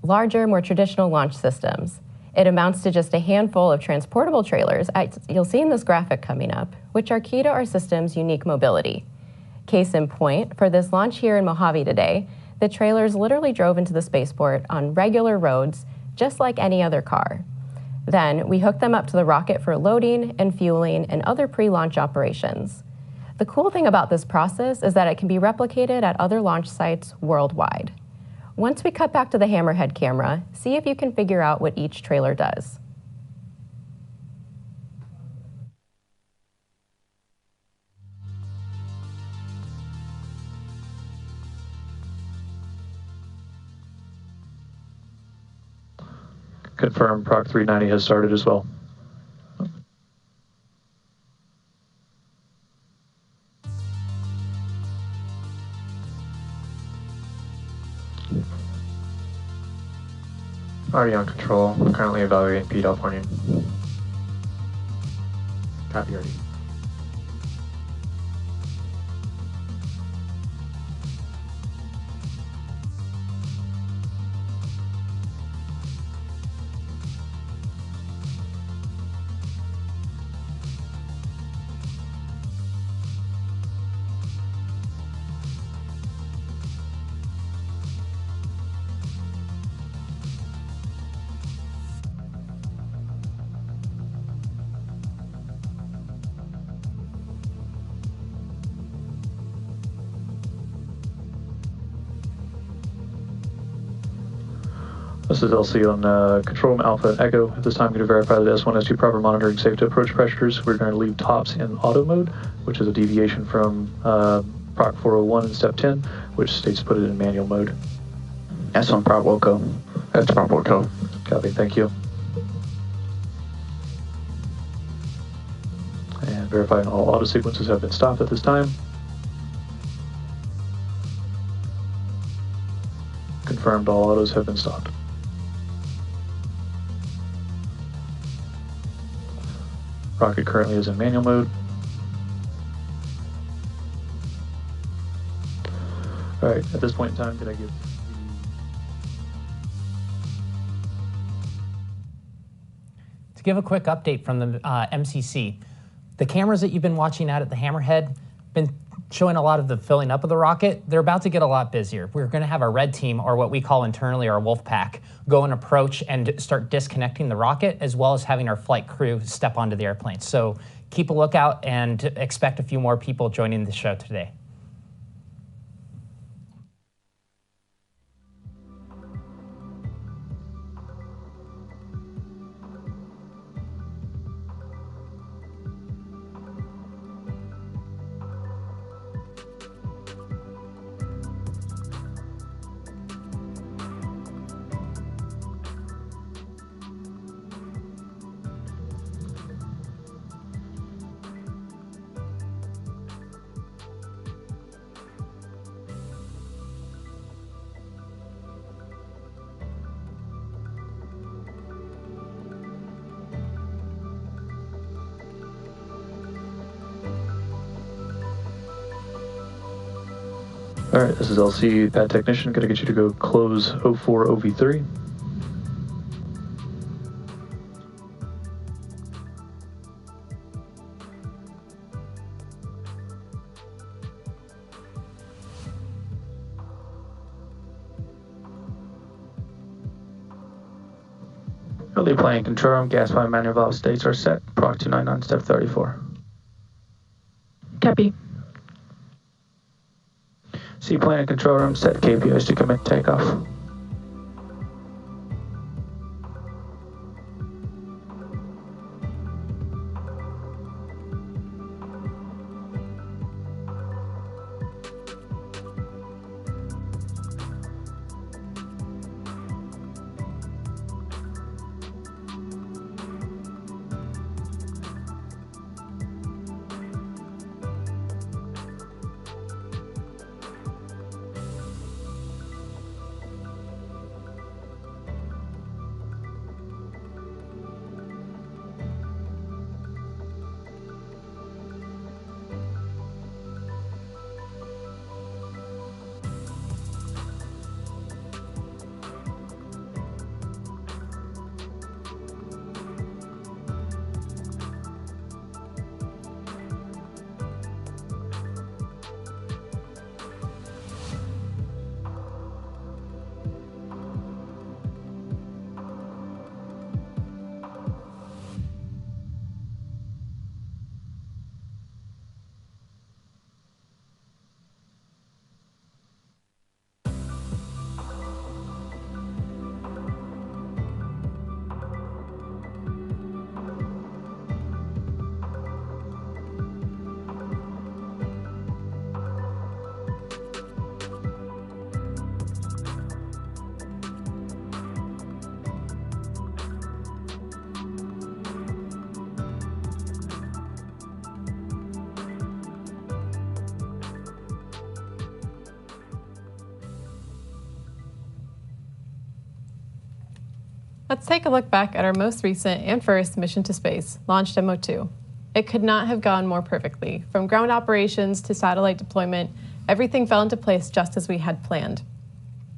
larger, more traditional launch systems. It amounts to just a handful of transportable trailers, you'll see in this graphic coming up, which are key to our system's unique mobility. Case in point, for this launch here in Mojave today, the trailers literally drove into the spaceport on regular roads, just like any other car. Then we hooked them up to the rocket for loading and fueling and other pre-launch operations. The cool thing about this process is that it can be replicated at other launch sites worldwide. Once we cut back to the Hammerhead camera, see if you can figure out what each trailer does. Confirm Proc 390 has started as well. Already on control. We're currently evaluating Payload warning. Copy already. This is LC on control room Alpha and Echo. At this time, I'm going to verify that S1 has 2 proper monitoring safe to approach pressures. We're going to leave tops in auto mode, which is a deviation from Proc 401 in step 10, which states put it in manual mode. S1 prop Wilco. That's prop Wilco. Copy, thank you. And verifying all auto sequences have been stopped at this time. Confirmed all autos have been stopped. Rocket currently is in manual mode. All right, at this point in time, could I give To give a quick update from the MCC, the cameras that you've been watching at the Hammerhead been showing a lot of the filling up of the rocket. They're about to get a lot busier. We're going to have our red team, or what we call internally our wolf pack, go and approach and start disconnecting the rocket, as well as having our flight crew step onto the airplane. So keep a lookout and expect a few more people joining the show today. All right, this is LC, pad technician. Gonna get you to go close 04 OV3. Early plane control room, gas pipe manual valve states are set. Proc 299, step 34. Copy. Seaplane and control room, set KPIs to commit takeoff. Let's take a look back at our most recent and first mission to space, Launch Demo 2. It could not have gone more perfectly. From ground operations to satellite deployment, everything fell into place just as we had planned.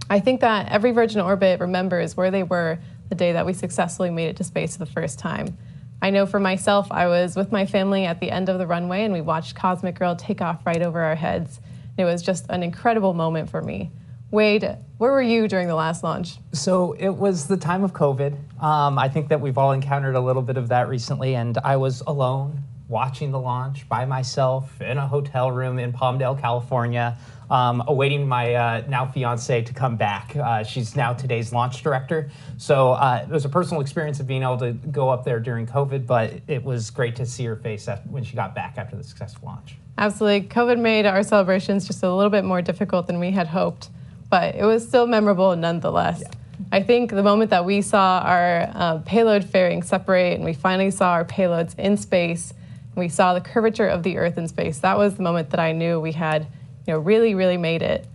I think that every Virgin Orbit remembers where they were the day that we successfully made it to space for the first time. I know for myself, I was with my family at the end of the runway and we watched Cosmic Girl take off right over our heads. It was just an incredible moment for me. Wade, where were you during the last launch? So it was the time of COVID. I think that we've all encountered a little bit of that recently, and I was alone watching the launch by myself in a hotel room in Palmdale, California, awaiting my now fiance to come back. She's now today's launch director. So it was a personal experience of being able to go up there during COVID, but it was great to see her face when she got back after the successful launch. Absolutely. COVID made our celebrations just a little bit more difficult than we had hoped, but it was still memorable nonetheless. Yeah. I think the moment that we saw our payload fairing separate and we finally saw our payloads in space, and we saw the curvature of the Earth in space, that was the moment that I knew we had really, really made it.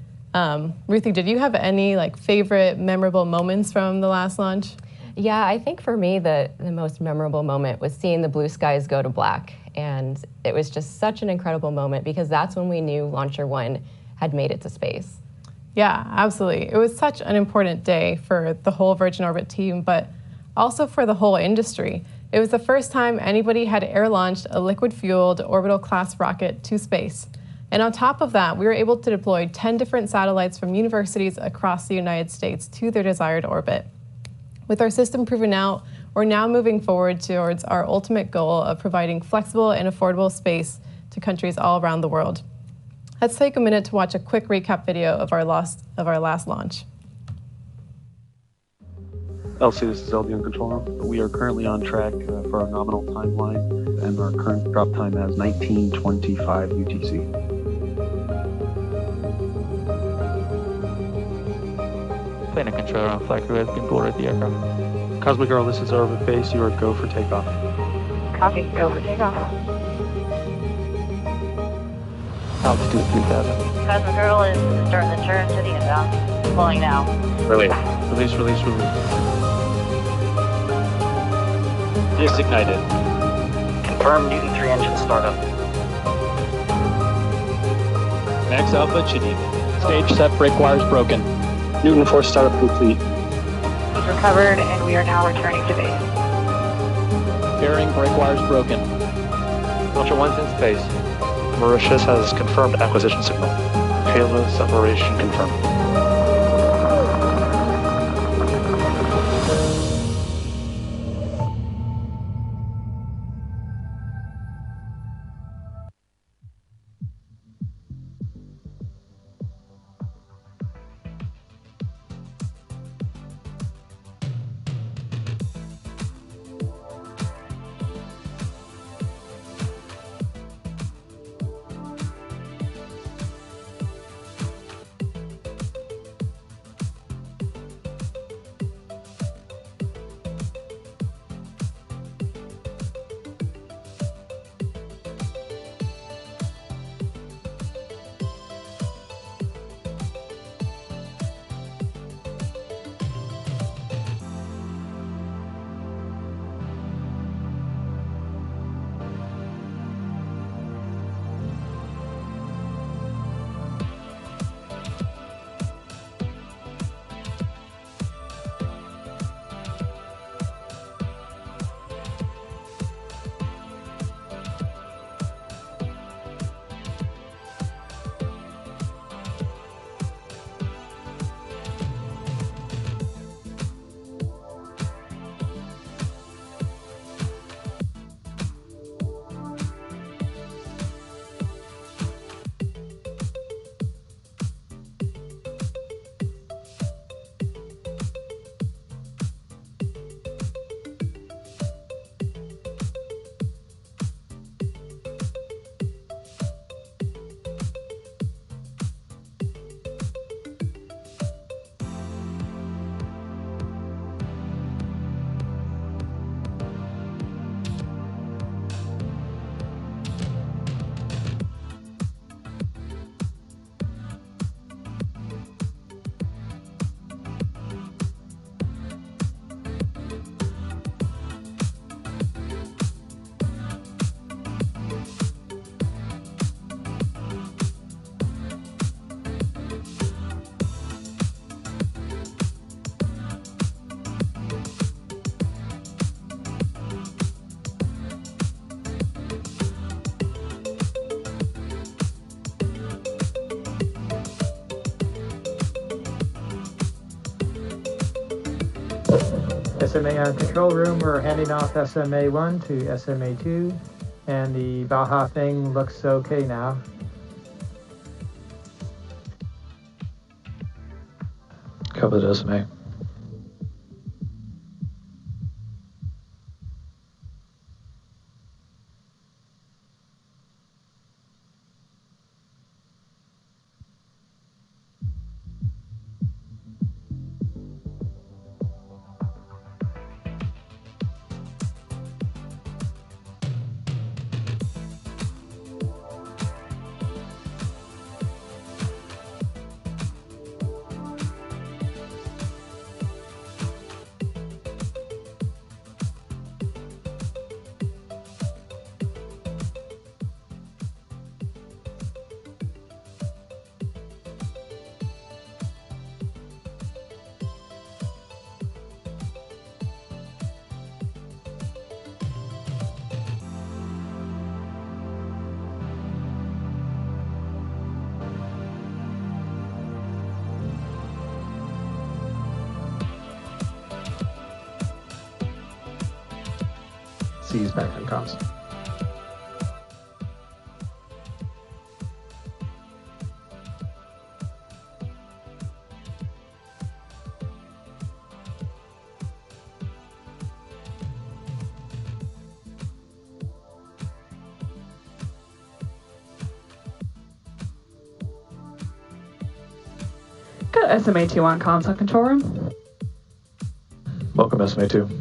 Ruthie, did you have any favorite memorable moments from the last launch? Yeah, I think for me the most memorable moment was seeing the blue skies go to black. And it was just such an incredible moment because that's when we knew LauncherOne had made it to space. Yeah, absolutely. It was such an important day for the whole Virgin Orbit team, but also for the whole industry. It was the first time anybody had air-launched a liquid-fueled orbital-class rocket to space. And on top of that, we were able to deploy 10 different satellites from universities across the United States to their desired orbit. With our system proven out, we're now moving forward towards our ultimate goal of providing flexible and affordable space to countries all around the world. Let's take a minute to watch a quick recap video of our last launch. Elsie, this is LB on control room. We are currently on track for our nominal timeline, and our current drop time has 19:25 UTC. Plane and controller on flight crew has been boarded the aircraft. Cosmic Girl, this is Orbit Base. You are go for takeoff. Copy, go for takeoff. Altitude 3000. Cosmic Girl is starting the turn to the inbound. Flowing now. Release. Release, release, release. Disignited. Confirm Newton 3 engine startup. Max Alpha, Chidi. Stage set, brake wires broken. Newton 4 startup complete. He's recovered and we are now returning to base. Bearing, brake wires broken. LauncherOne's in space. Mauritius has confirmed acquisition signal. Payload separation confirmed. SMA on control room, we're handing off SMA1 to SMA2, and the Valha thing looks okay now. Cover the SMA. C's back in comms. Got SMA2 on comms on control room. Welcome, SMA2.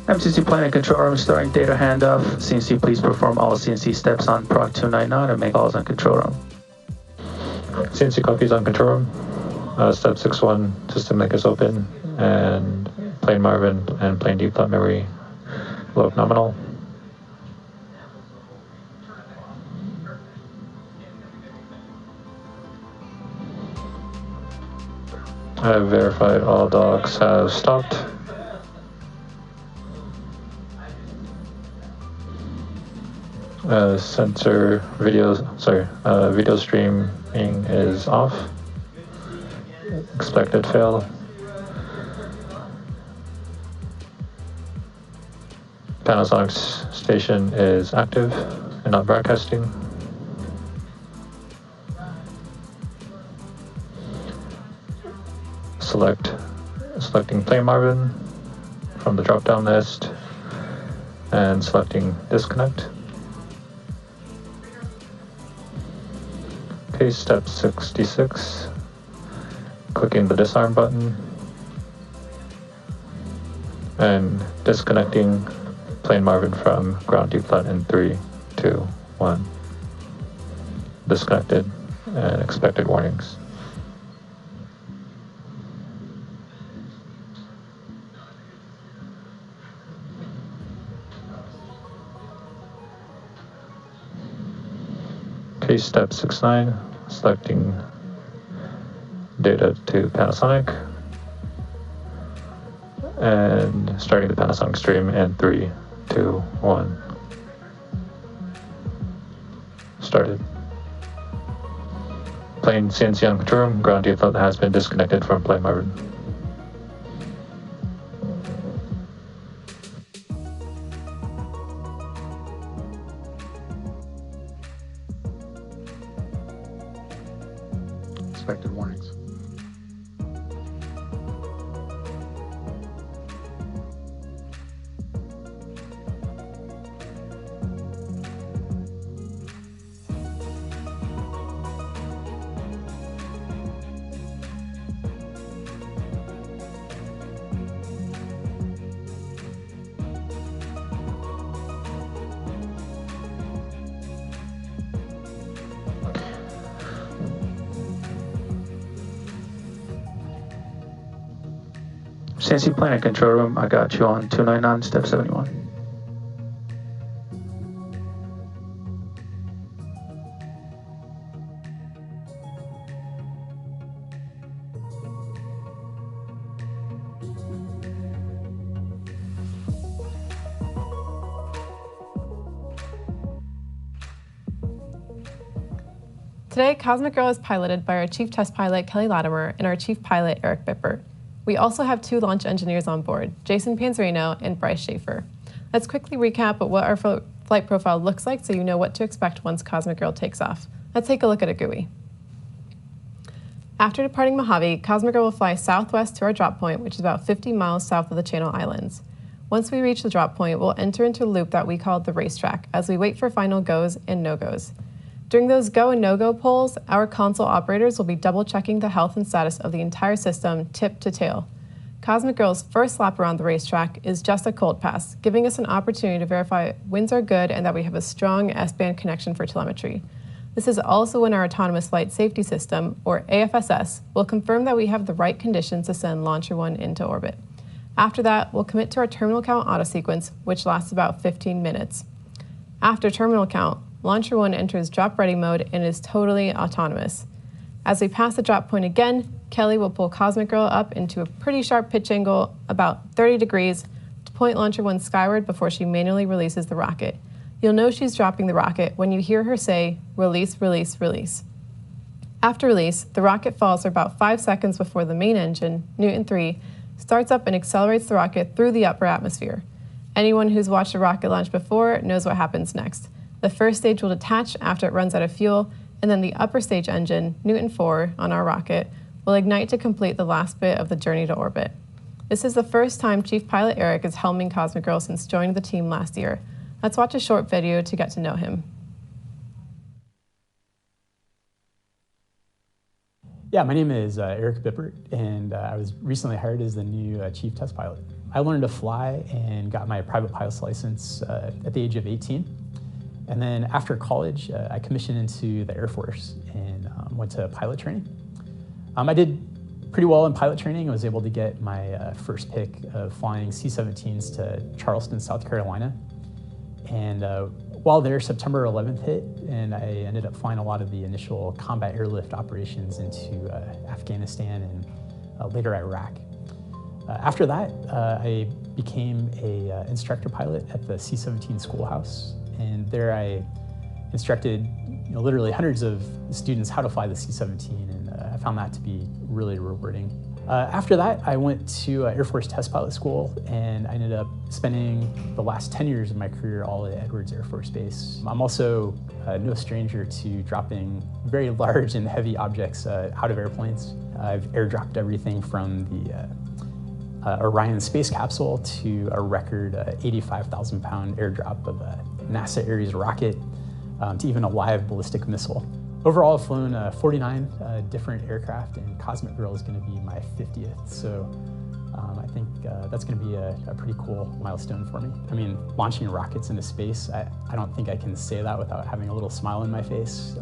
MCC planning control room starting data handoff. CNC, please perform all CNC steps on Proc 299 and make calls on control room. CNC copies on control room. Step 6-1, system link is open, and plane Marvin and plane deep flight memory load nominal. I have verified all docs have stopped. Video streaming is off. Expected fail. Panasonic station is active and not broadcasting. selecting Plane Marvin from the drop-down list and selecting Disconnect. Okay, step 66, clicking the disarm button and disconnecting Plane Marvin from ground deflat in 3, 2, 1. Disconnected and expected warnings. Okay, step 69, selecting data to Panasonic and starting the Panasonic stream in 3, 2, 1. Started. Plane CNC on control room, ground deflat has been disconnected from Plane Marvin. Expected warnings. CNC plane and control room, I got you on 299, step 71. Today, Cosmic Girl is piloted by our Chief Test Pilot, Kelly Latimer, and our Chief Pilot, Eric Bippert. We also have 2 launch engineers on board, Jason Panzerino and Bryce Schaefer. Let's quickly recap what our flight profile looks like so you know what to expect once Cosmic Girl takes off. Let's take a look at a GUI. After departing Mojave, Cosmic Girl will fly southwest to our drop point, which is about 50 miles south of the Channel Islands. Once we reach the drop point, we'll enter into a loop that we call the racetrack as we wait for final goes and no-goes. During those go and no-go polls, our console operators will be double-checking the health and status of the entire system tip to tail. Cosmic Girl's first lap around the racetrack is just a cold pass, giving us an opportunity to verify winds are good and that we have a strong S-band connection for telemetry. This is also when our Autonomous Flight Safety System, or AFSS, will confirm that we have the right conditions to send LauncherOne into orbit. After that, we'll commit to our terminal count autosequence, which lasts about 15 minutes. After terminal count, LauncherOne enters drop ready mode and is totally autonomous. As we pass the drop point again, Kelly will pull Cosmic Girl up into a pretty sharp pitch angle, about 30 degrees, to point LauncherOne skyward before she manually releases the rocket. You'll know she's dropping the rocket when you hear her say, "Release, release, release." After release, the rocket falls for about 5 seconds before the main engine, Newton 3, starts up and accelerates the rocket through the upper atmosphere. Anyone who's watched a rocket launch before knows what happens next. The first stage will detach after it runs out of fuel, and then the upper stage engine, Newton 4, on our rocket, will ignite to complete the last bit of the journey to orbit. This is the first time Chief Pilot Eric is helming Cosmic Girl since joining the team last year. Let's watch a short video to get to know him. Yeah, my name is Eric Bippert, and I was recently hired as the new Chief Test Pilot. I learned to fly and got my private pilot's license at the age of 18. And then after college, I commissioned into the Air Force and went to pilot training. I did pretty well in pilot training. I was able to get my first pick of flying C-17s to Charleston, South Carolina. And while there, September 11th hit, and I ended up flying a lot of the initial combat airlift operations into Afghanistan and later Iraq. After that, I became an instructor pilot at the C-17 schoolhouse. And there I instructed literally hundreds of students how to fly the C-17, and I found that to be really rewarding. After that, I went to Air Force Test Pilot School, and I ended up spending the last 10 years of my career all at Edwards Air Force Base. I'm also no stranger to dropping very large and heavy objects out of airplanes. I've airdropped everything from the Orion space capsule to a record 85,000-pound airdrop of a NASA Ares rocket to even a live ballistic missile. Overall, I've flown 49 different aircraft, and Cosmic Girl is going to be my 50th. So I think that's going to be a pretty cool milestone for me. I mean, launching rockets into space, I don't think I can say that without having a little smile on my face.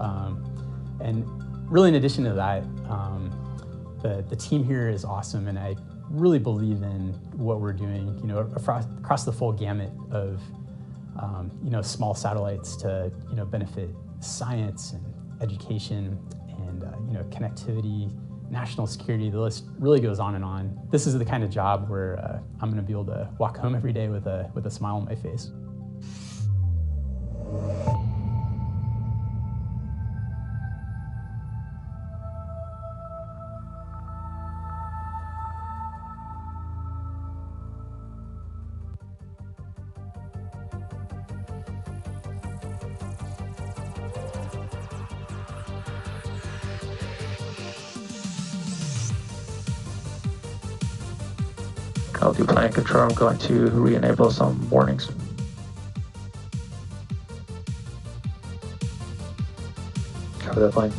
And really, in addition to that, the team here is awesome, and I really believe in what we're doing, you know, across the full gamut of, you know, small satellites to, you know, benefit science and education and, you know, connectivity, national security. The list really goes on and on. This is the kind of job where I'm going to be able to walk home every day with a smile on my face. I'll do plan control. I'm going to re-enable some warnings. Cover that plane.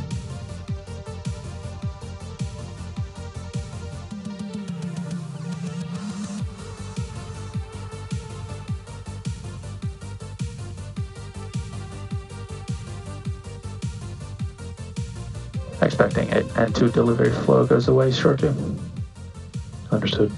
Expecting it N2 delivery flow goes away shortly. Understood.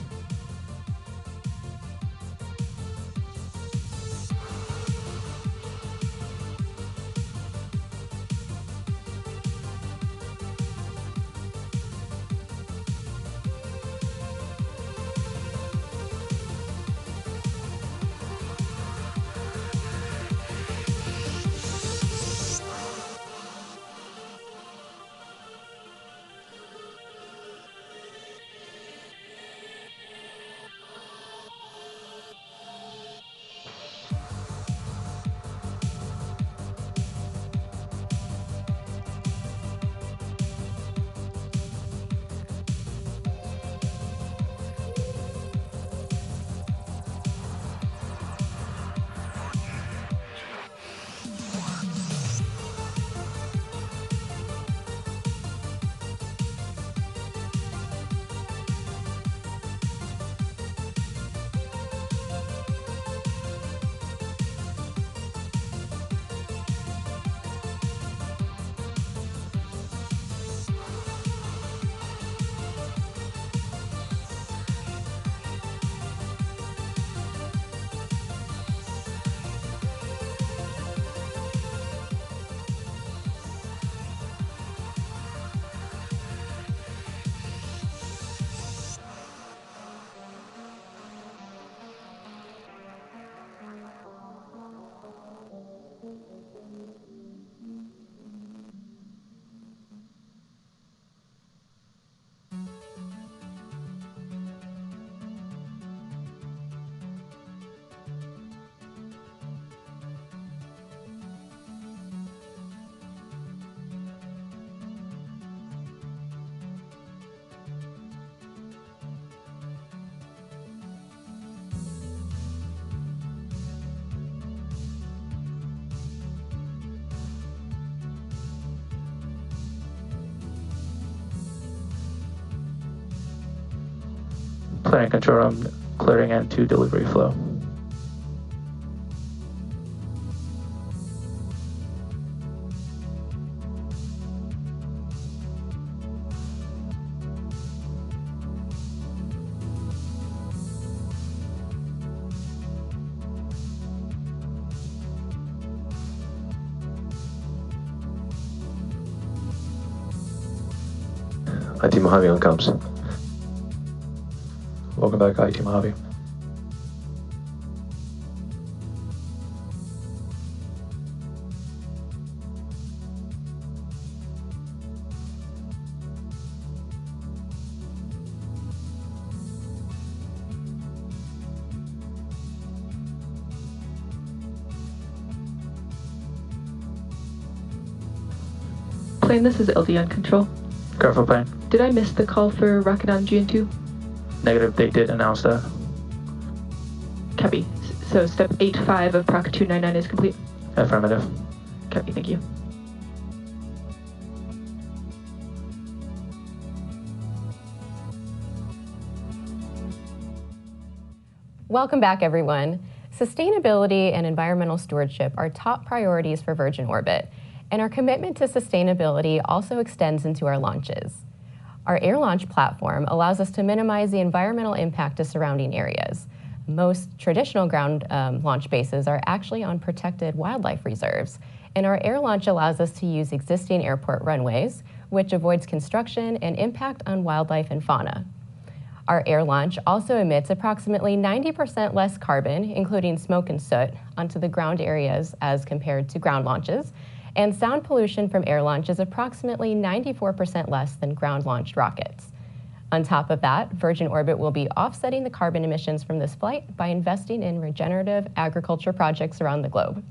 Plan control, I'm clearing N2 delivery flow. IT Mojave on comms. Welcome back, IT Mojave. Plane, this is LD on control. Careful plane. Did I miss the call for rocket on GN2? Negative, they did announce that. Copy. So step 8.5 of Proc 299 is complete? Affirmative. Copy, thank you. Welcome back, everyone. Sustainability and environmental stewardship are top priorities for Virgin Orbit, and our commitment to sustainability also extends into our launches. Our air launch platform allows us to minimize the environmental impact to surrounding areas. Most traditional ground launch bases are actually on protected wildlife reserves, and our air launch allows us to use existing airport runways, which avoids construction and impact on wildlife and fauna. Our air launch also emits approximately 90% less carbon, including smoke and soot, onto the ground areas as compared to ground launches, and sound pollution from air launch is approximately 94% less than ground-launched rockets. On top of that, Virgin Orbit will be offsetting the carbon emissions from this flight by investing in regenerative agriculture projects around the globe.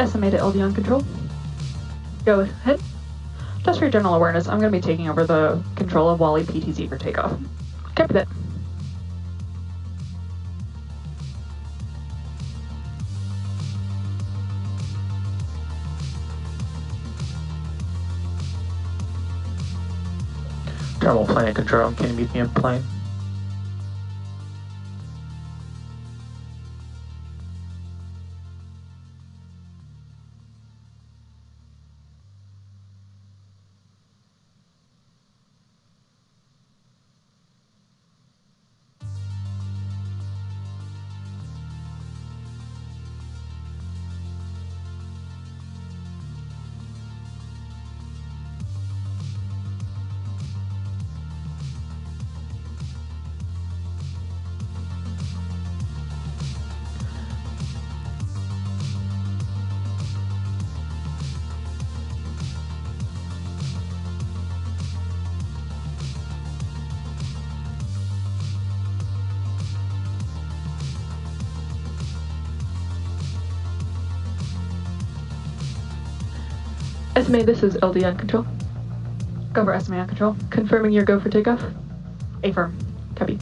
SMA to LD on control. Go ahead. Just for your general awareness, I'm going to be taking over the control of Wally PTZ for takeoff. Copy that. Terminal plane and control, can you meet me in plane? SMA, this is LD on control. Go for SMA on control. Confirming your go for takeoff. Affirm. Copy.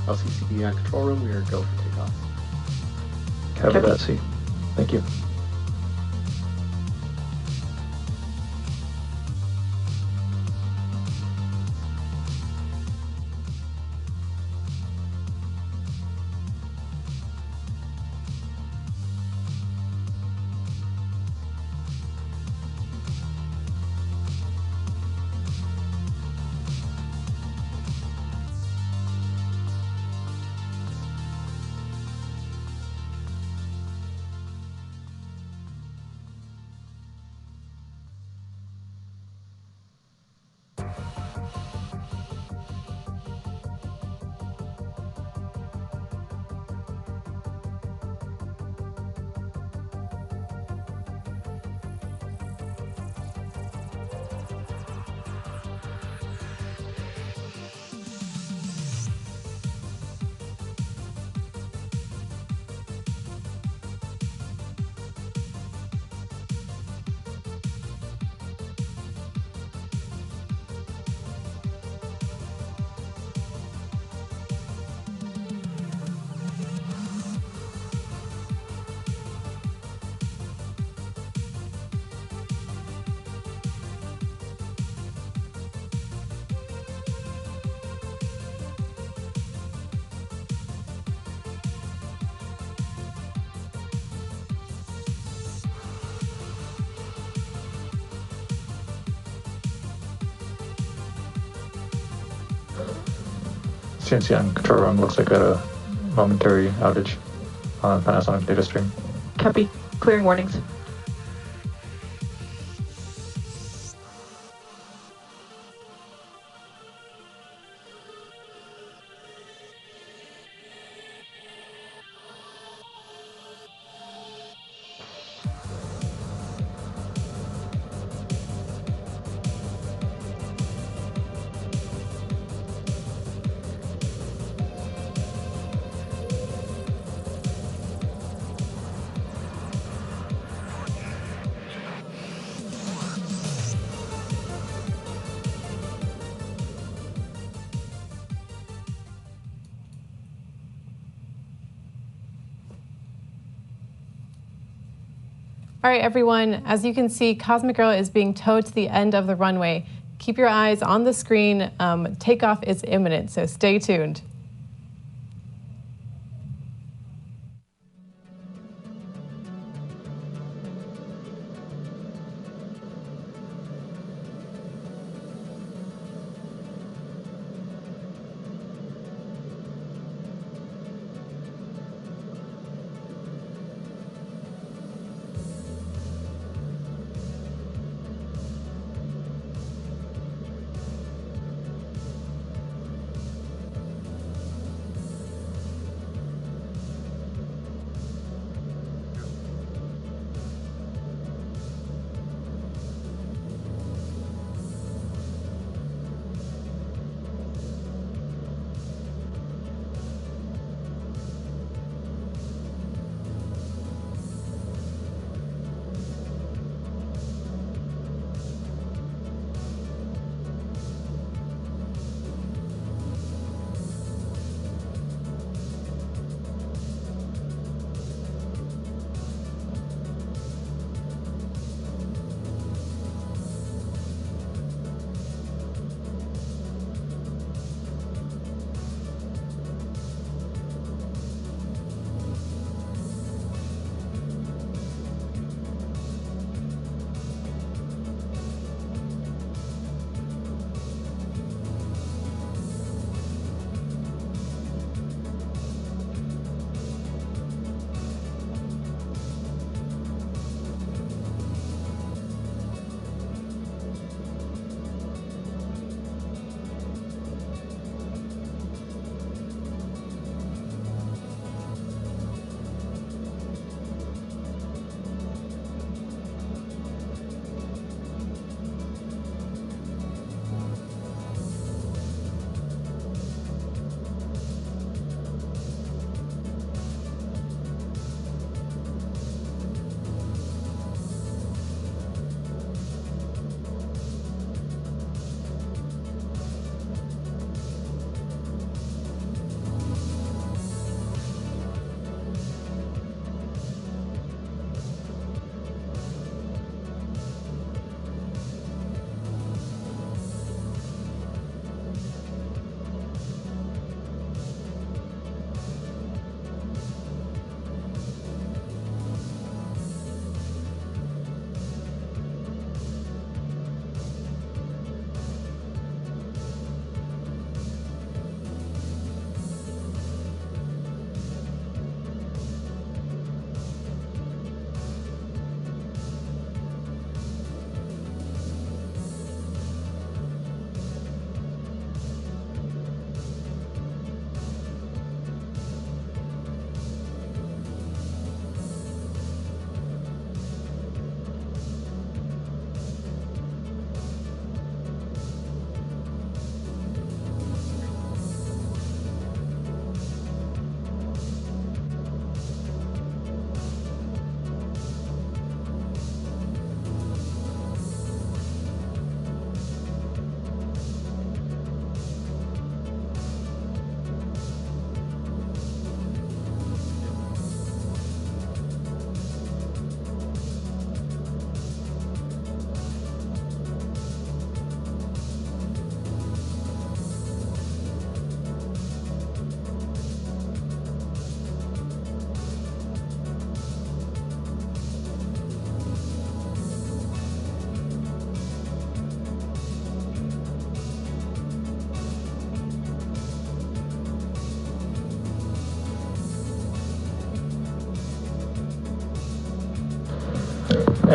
LCCD on control room, we are go for takeoff. Copy that, C. Thank you. CNC on control room looks like a momentary outage on Panasonic data stream. Copy. Clearing warnings. All right, everyone, as you can see, Cosmic Girl is being towed to the end of the runway. Keep your eyes on the screen. Takeoff is imminent, so stay tuned.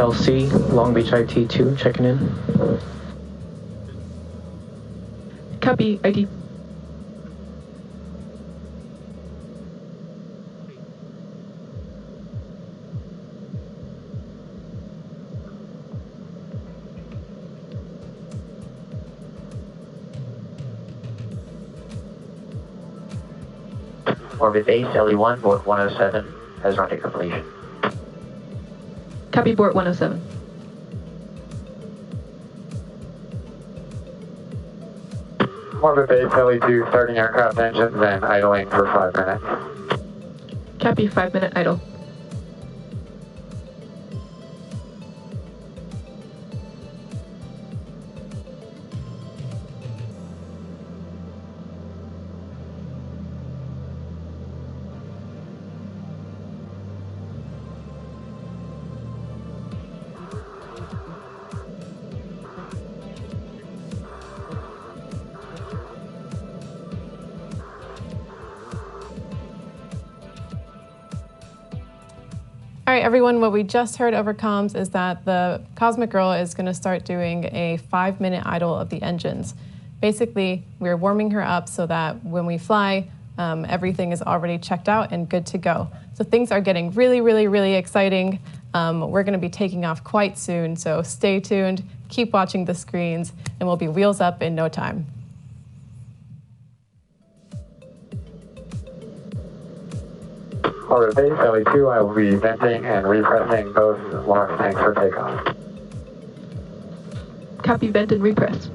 LC, Long Beach IT2, checking in. Copy, ID. Orbit base, LE1, board 107, has run to completion. Copy, board 107. Orbit base, LE2, starting aircraft engines and idling for 5 minutes. Copy, 5-minute idle. All right, everyone, what we just heard over comms is that the Cosmic Girl is going to start doing a 5-minute idle of the engines. Basically, we're warming her up so that when we fly, everything is already checked out and good to go. So things are getting really, really, really exciting. We're going to be taking off quite soon, so stay tuned, keep watching the screens, and we'll be wheels up in no time. Orbit base, LE2, I will be venting and repressing both launch tanks for takeoff. Copy, vent and repress.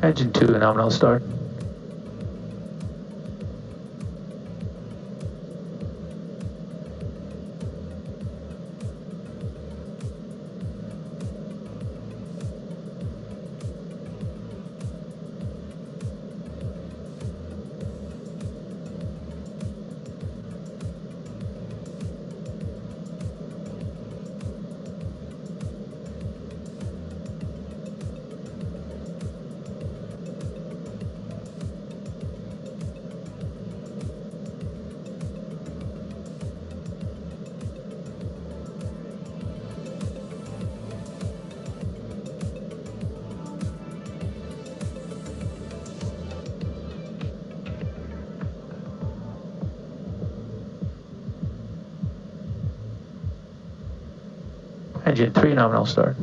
Engine 2, nominal start. Engine 3, nominal start.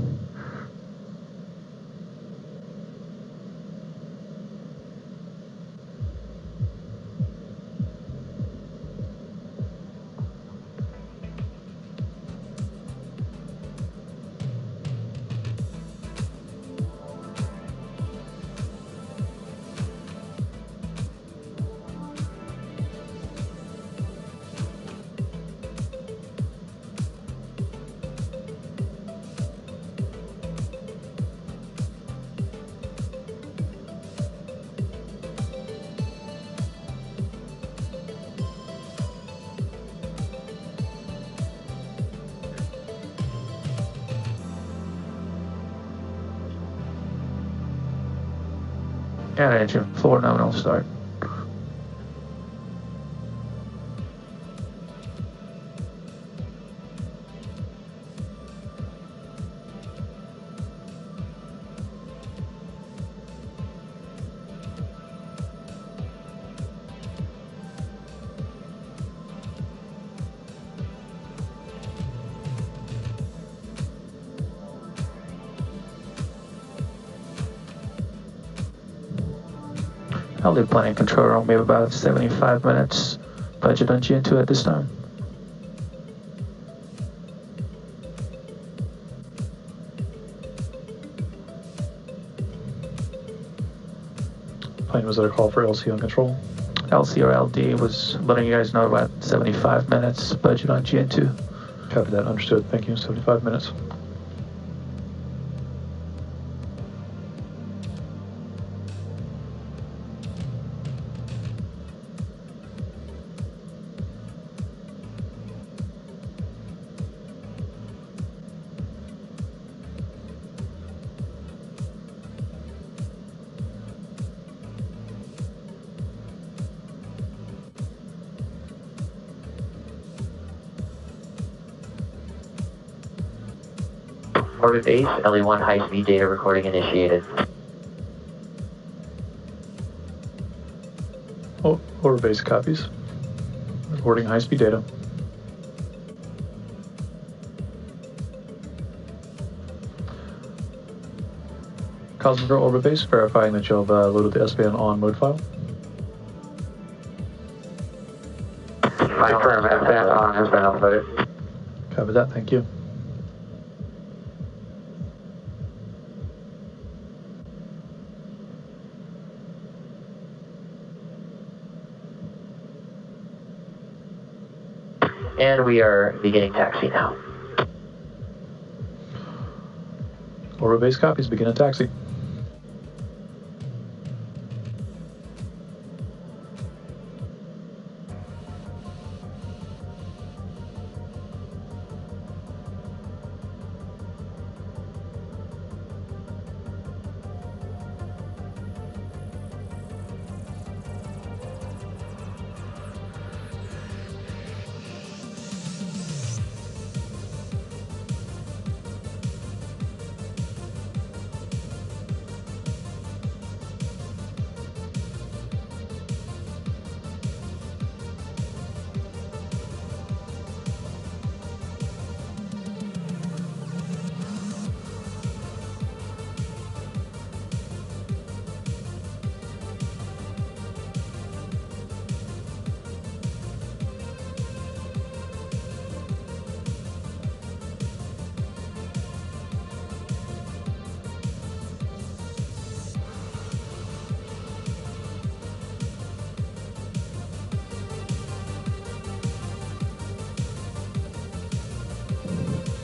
And engine 4, nominal start. I'll leave planning control room, maybe about 75 minutes. Budget on GN2 at this time. Plane, was there a call for LC on control? LC or LD was letting you guys know about 75 minutes. Budget on GN2. Copy that, understood. Thank you, 75 minutes. Orbit base, LE1 high-speed data recording initiated. Oh, Orbit base copies. Recording high-speed data. Cosmic Girl Orbit base, verifying that you've loaded the S-band on mode file. Confirm, S-band on has been uploaded. Copy that, thank you. And we are beginning taxi now. Orbit base copies, begin a taxi.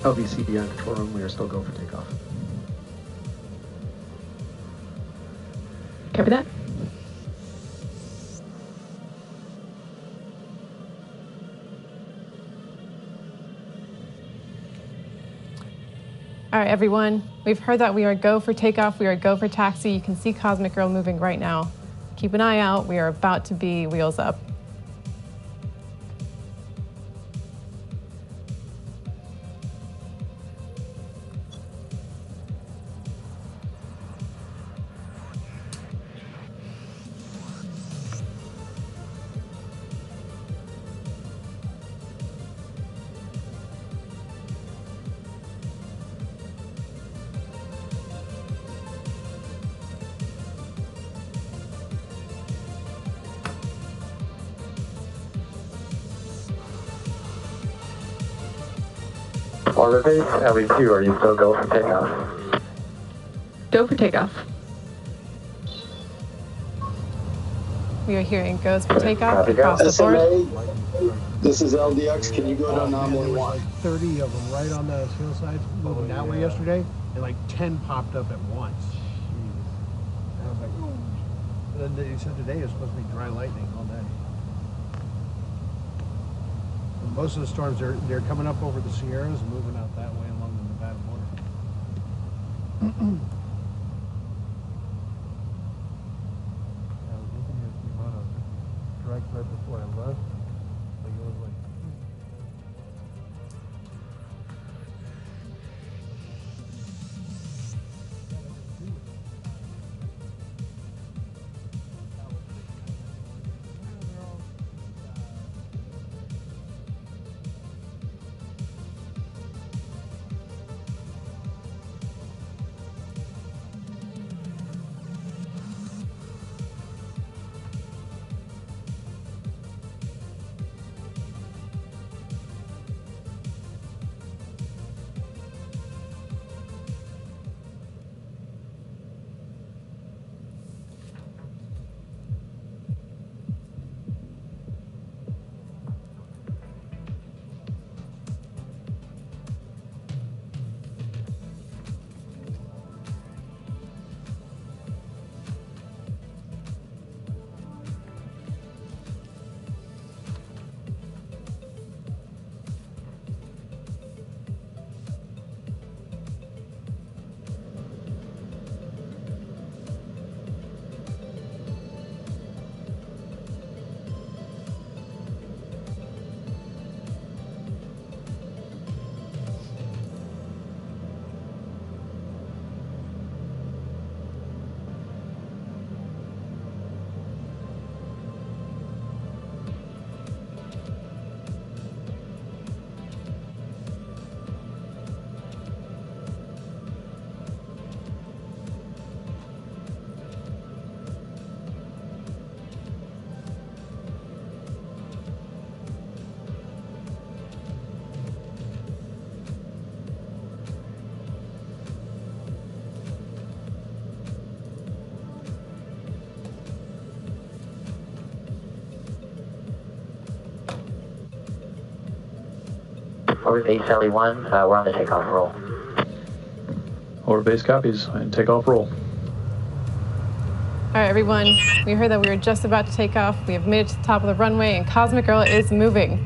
LVCD on control room, we are still go for takeoff. Copy that. All right, everyone. We've heard that we are go for takeoff. We are go for taxi. You can see Cosmic Girl moving right now. Keep an eye out. We are about to be wheels up. Orbit base, LE2, are you still go for takeoff? Go for takeoff. We are hearing goes for takeoff across the board. This is LDX. Can you go to anomaly 1? Like 30 of them right on the hillside moving that way yesterday, and like 10 popped up at once. And I was like, ooh. And then they said today is supposed to be dry lightning all day. And most of the storms, they're coming up over the Sierras and moving out that way along the Nevada border. Right before I left. Like it was like Orbit base LE1, we're on the takeoff roll. Orbit base copies and takeoff roll. All right, everyone, we heard that we were just about to take off. We have made it to the top of the runway, and Cosmic Girl is moving.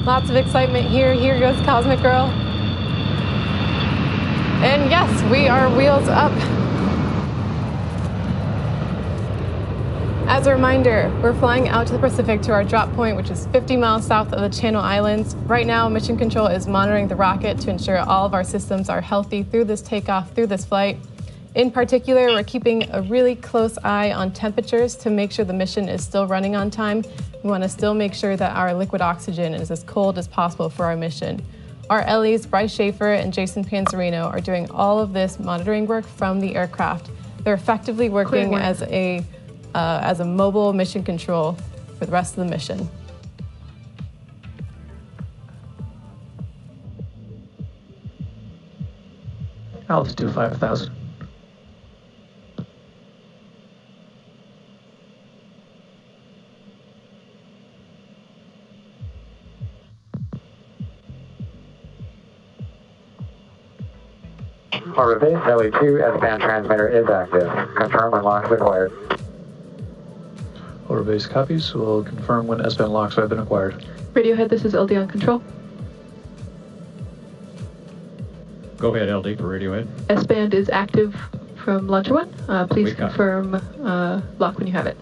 Lots of excitement here. Here goes Cosmic Girl. And yes, we are wheels up. As a reminder, we're flying out to the Pacific to our drop point, which is 50 miles south of the Channel Islands. Right now, Mission Control is monitoring the rocket to ensure all of our systems are healthy through this takeoff, through this flight. In particular, we're keeping a really close eye on temperatures to make sure the mission is still running on time. We want to still make sure that our liquid oxygen is as cold as possible for our mission. Our LEs, Bryce Schaefer and Jason Panzerino, are doing all of this monitoring work from the aircraft. They're effectively working as a mobile mission control for the rest of the mission. Altitude 5,000. Orbit base LE2, S-band transmitter is active. Confirm when locks acquired. Orbit base copies. We'll confirm when S-band locks have been acquired. Radiohead, this is LD on control. Go ahead, LD for Radiohead. S-band is active from LauncherOne. Please confirm lock when you have it.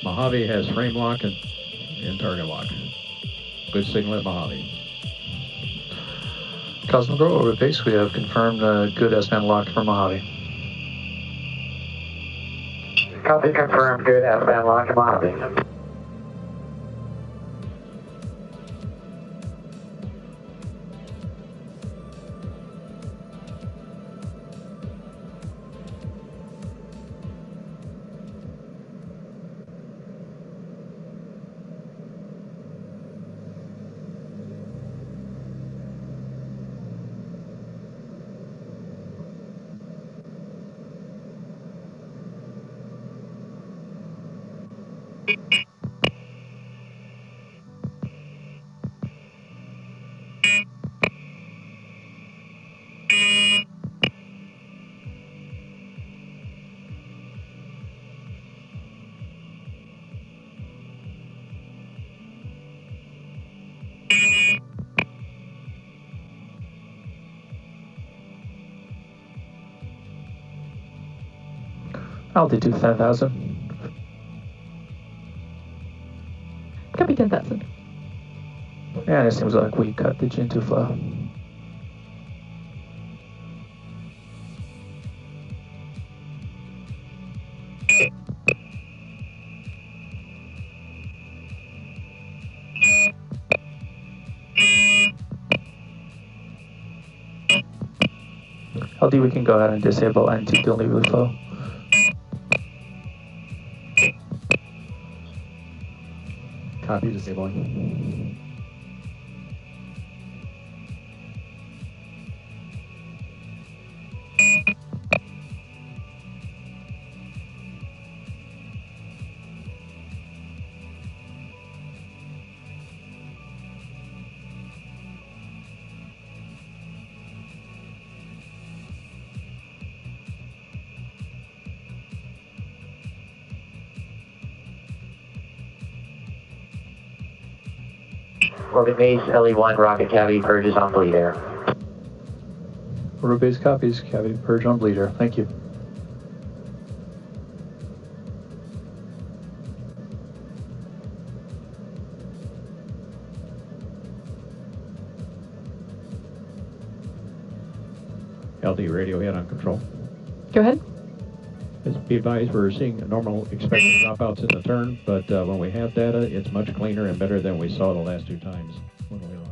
Mojave has frame lock and target lock. Good signal at Mojave. Cosmic Girl, orbit base, we have confirmed good S-band lock for Mojave. Copy confirmed, good S-band lock in Mojave. Altitude 10,000. Copy 10,000. And it seems like we cut the Gentoo flow. LD, we can go ahead and disable anti-delay flow. Copy, disabling. Orbit base LE1 rocket cavity purges on bleed air. Orbit base copies, cavity purge on bleed air. Thank you. LD Radiohead on control. Go ahead. Be advised, we're seeing normal expected dropouts in the turn, but when we have data, it's much cleaner and better than we saw the last two times when we landed.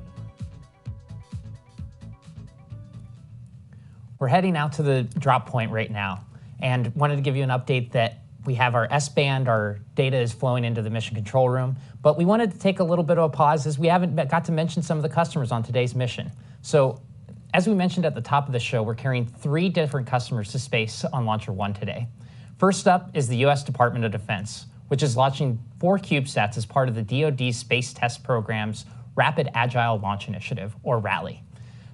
We're heading out to the drop point right now, and wanted to give you an update that We have our S-band, our data is flowing into the mission control room, but we wanted to take a little bit of a pause as we haven't got to mention some of the customers on today's mission. So as we mentioned at the top of the show, we're carrying 3 different customers to space on LauncherOne today. First up is the US Department of Defense, which is launching 4 CubeSats as part of the DoD Space Test Program's Rapid Agile Launch Initiative, or RALI.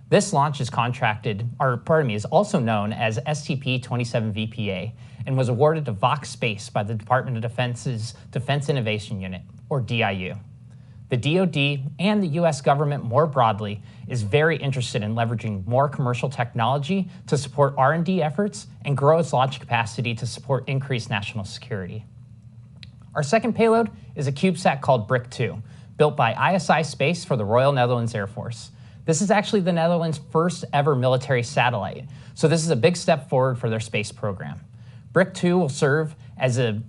This launch is is also known as STP-27VPA and was awarded to Vox Space by the Department of Defense's Defense Innovation Unit, or DIU. The DoD and the US government more broadly is very interested in leveraging more commercial technology to support R&D efforts and grow its launch capacity to support increased national security. Our second payload is a CubeSat called BRIC-2, built by ISI Space for the Royal Netherlands Air Force. This is actually the Netherlands' first ever military satellite, so this is a big step forward for their space program. BRIC-2 will serve as a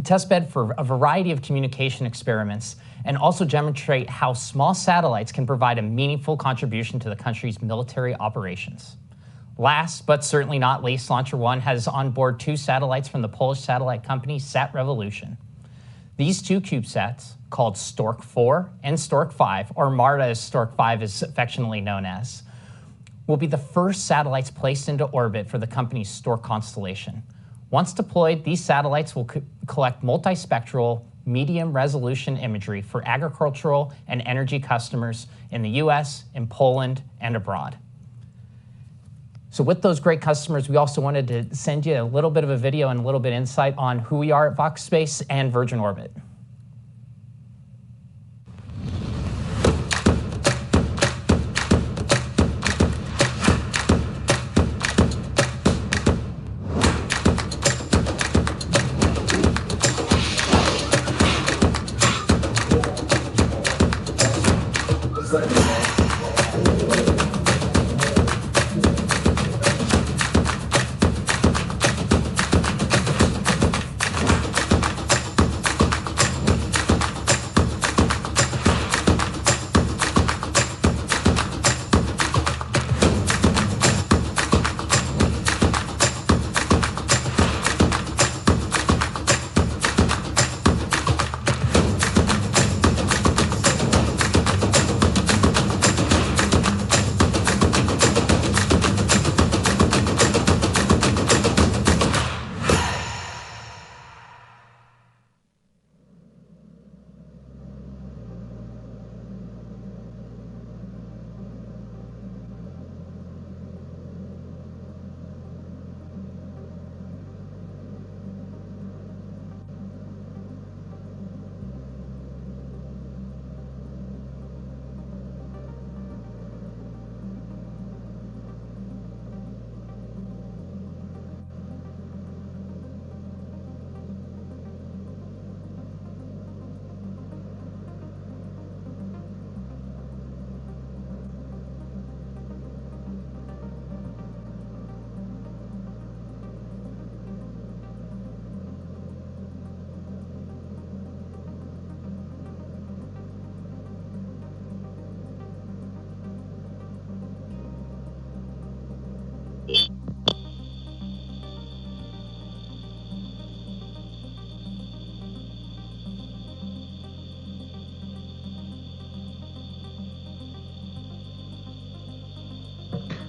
testbed for a variety of communication experiments and also demonstrate how small satellites can provide a meaningful contribution to the country's military operations. Last, but certainly not least, LauncherOne has on board 2 satellites from the Polish satellite company Sat Revolution. These 2 CubeSats, called Stork 4 and Stork 5, or Marta as Stork 5 is affectionately known as, will be the first satellites placed into orbit for the company's Stork constellation. Once deployed, these satellites will collect multispectral, medium-resolution imagery for agricultural and energy customers in the US, in Poland, and abroad. So with those great customers, we also wanted to send you a little bit of a video and a little bit of insight on who we are at Vox Space and Virgin Orbit.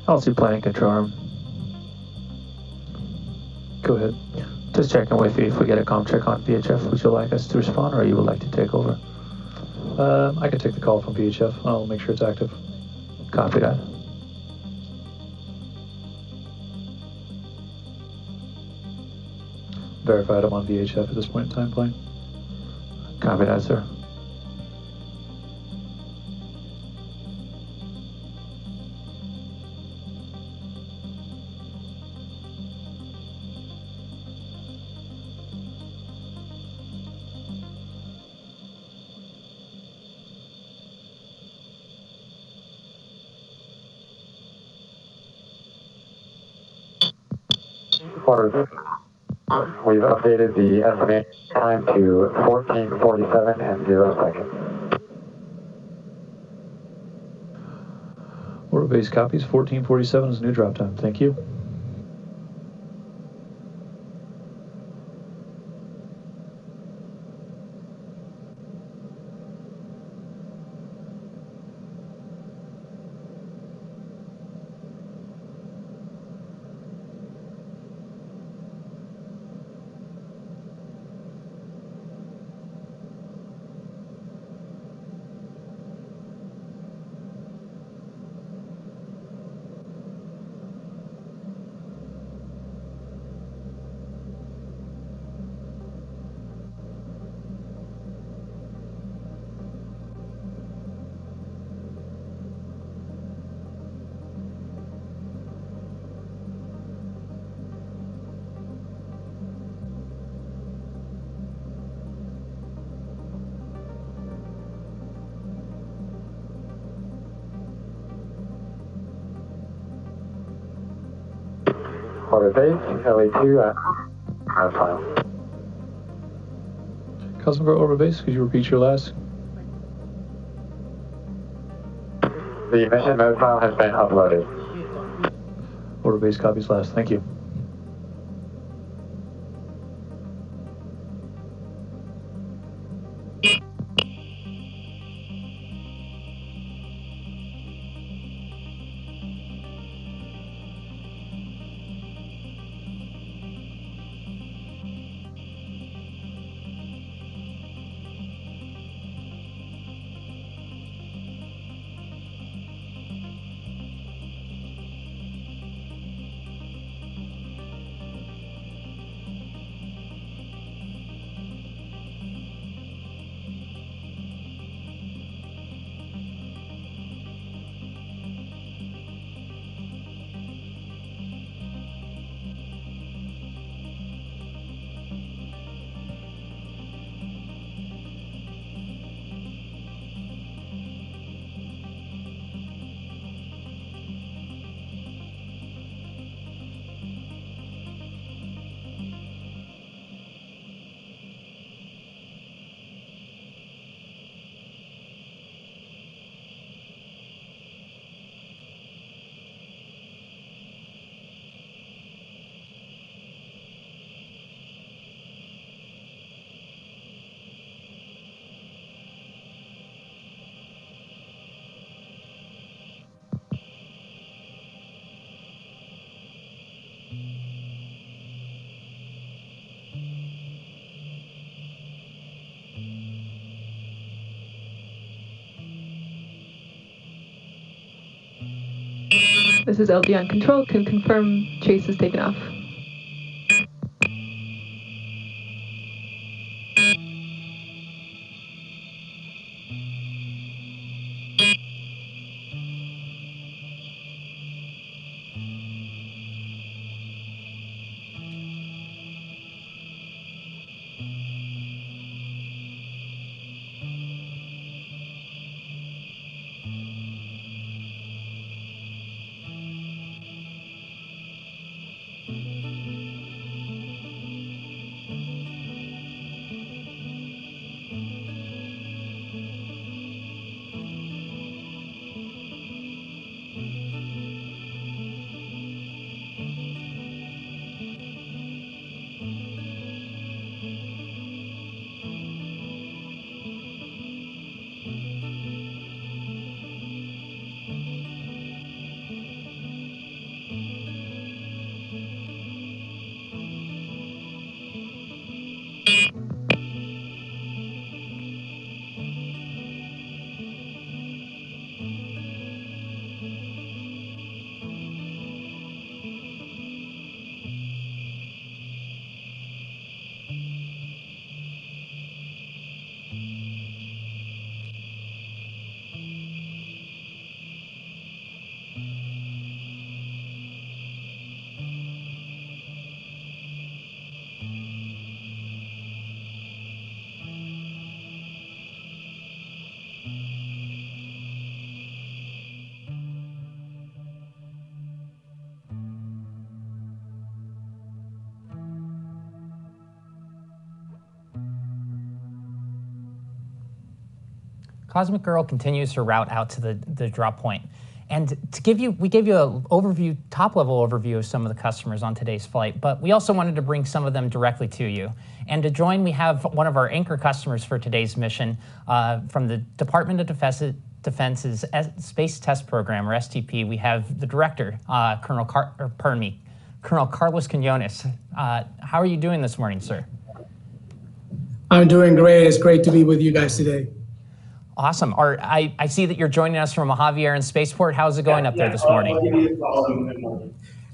LC planning control room. Go ahead. Just checking with you if we get a comm check on VHF. Would you like us to respond or you would like to take over? I can take the call from VHF. I'll make sure it's active. Copy that. Verified I'm on VHF at this point in time, plane. Copy that, sir. We've updated the estimated time to 14:47 and 0 seconds. Orbit base copies. 14:47 is new drop time. Thank you. Orbit Base, LA2 out of file. Cosmic Girl Orbit Base, could you repeat your last? The mission mode file has been uploaded. Orbit Base copies last. Thank you. This is LD on control. Can confirm chase is taken off. Cosmic Girl continues her route out to the drop point. And we gave you an overview, top-level overview of some of the customers on today's flight, but we also wanted to bring some of them directly to you. And to join, we have one of our anchor customers for today's mission from the Department of Defense's Space Test Program, or STP. We have the director, Colonel Carlos Quinones. How are you doing this morning, sir? I'm doing great. It's great to be with you guys today. Awesome. I see that you're joining us from Mojave Air and Spaceport. How's it going up there this morning?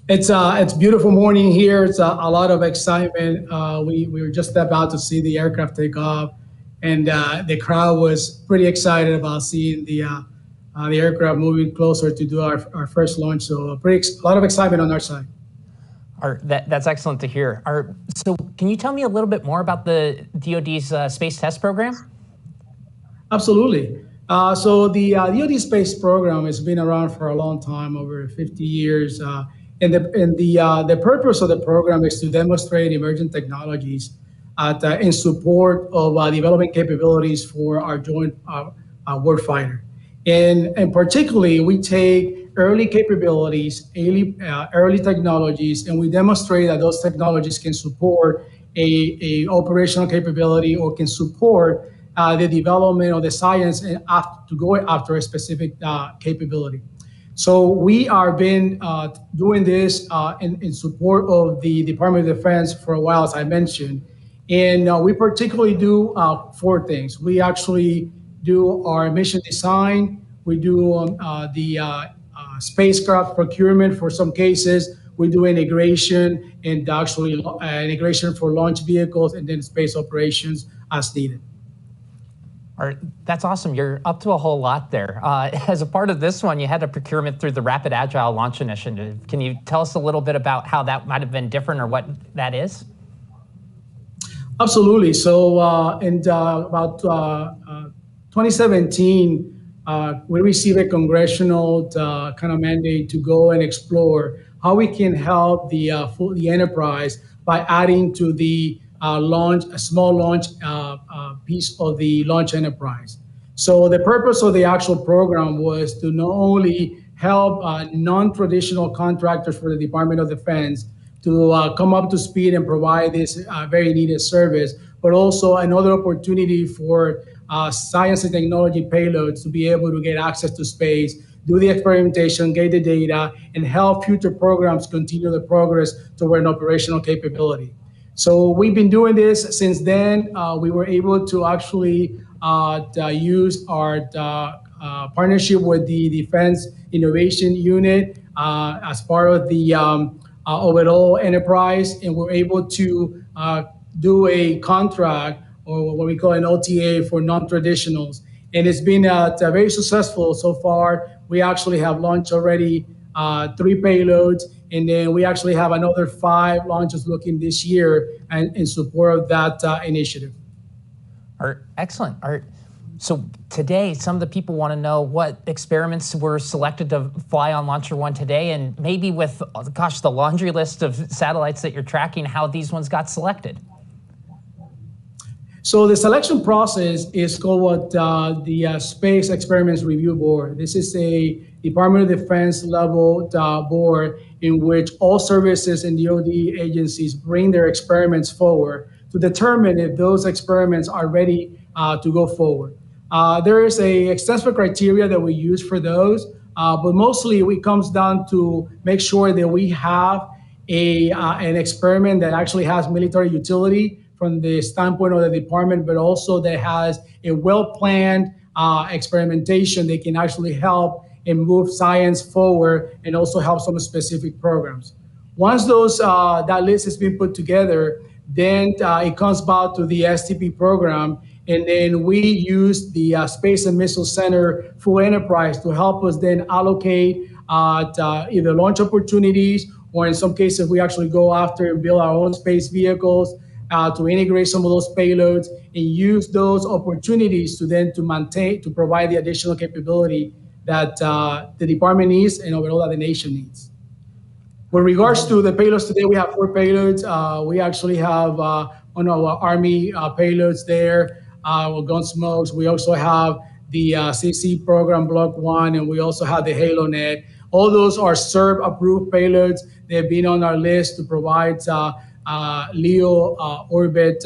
It's beautiful morning here. It's a lot of excitement. We were just about to see the aircraft take off, and the crowd was pretty excited about seeing the aircraft moving closer to do our first launch. So a lot of excitement on our side. That's excellent to hear. So can you tell me a little bit more about the DoD's Space Test Program? Absolutely. So the DoD Space Program has been around for a long time, over 50 years. And the purpose of the program is to demonstrate emerging technologies in support of development capabilities for our joint warfighter. And particularly, we take early capabilities, early technologies, and we demonstrate that those technologies can support a operational capability or can support the development of the science and to go after a specific capability. So we are been doing this in support of the Department of Defense for a while, as I mentioned. And we particularly do 4 things. We actually do our mission design. We do the spacecraft procurement for some cases. We do integration and actually integration for launch vehicles and then space operations as needed. All right, that's awesome. You're up to a whole lot there. As a part of this one, you had a procurement through the Rapid Agile Launch Initiative. Can you tell us a little bit about how that might have been different or what that is? Absolutely. So in about 2017, we received a congressional kind of mandate to go and explore how we can help the enterprise by adding to the a small launch piece of the launch enterprise. So the purpose of the actual program was to not only help non-traditional contractors for the Department of Defense to come up to speed and provide this very needed service, but also another opportunity for science and technology payloads to be able to get access to space, do the experimentation, get the data, and help future programs continue the progress toward an operational capability. So we've been doing this since then. We were able to actually use our partnership with the Defense Innovation Unit as part of the overall enterprise, and we're able to do a contract or what we call an OTA for non-traditionals. And it's been very successful so far. We actually have launched already 3 payloads, and then we actually have another 5 launches looking this year in support of that initiative. Art, excellent. Art, so today, some of the people want to know what experiments were selected to fly on LauncherOne today, and maybe with, gosh, the laundry list of satellites that you're tracking, how these ones got selected. So the selection process is called what the Space Experiments Review Board. This is a Department of Defense level board in which all services and DoD agencies bring their experiments forward to determine if those experiments are ready to go forward. There is a extensive criteria that we use for those, but mostly it comes down to make sure that we have an experiment that actually has military utility from the standpoint of the department, but also that has a well-planned experimentation that can actually help and move science forward and also help some specific programs. Once that list has been put together, then it comes back to the STP program, and then we use the Space and Missile Center full enterprise to help us then allocate either launch opportunities, or in some cases we actually go after and build our own space vehicles to integrate some of those payloads and use those opportunities to provide the additional capability that the department needs and overall that the nation needs. With regards to the payloads today, we have 4 payloads. We actually have one of our Army payloads there, with Gunsmokes. We also have the CC program Block 1, and we also have the HaloNet. All those are CERB approved payloads. They've been on our list to provide LEO orbit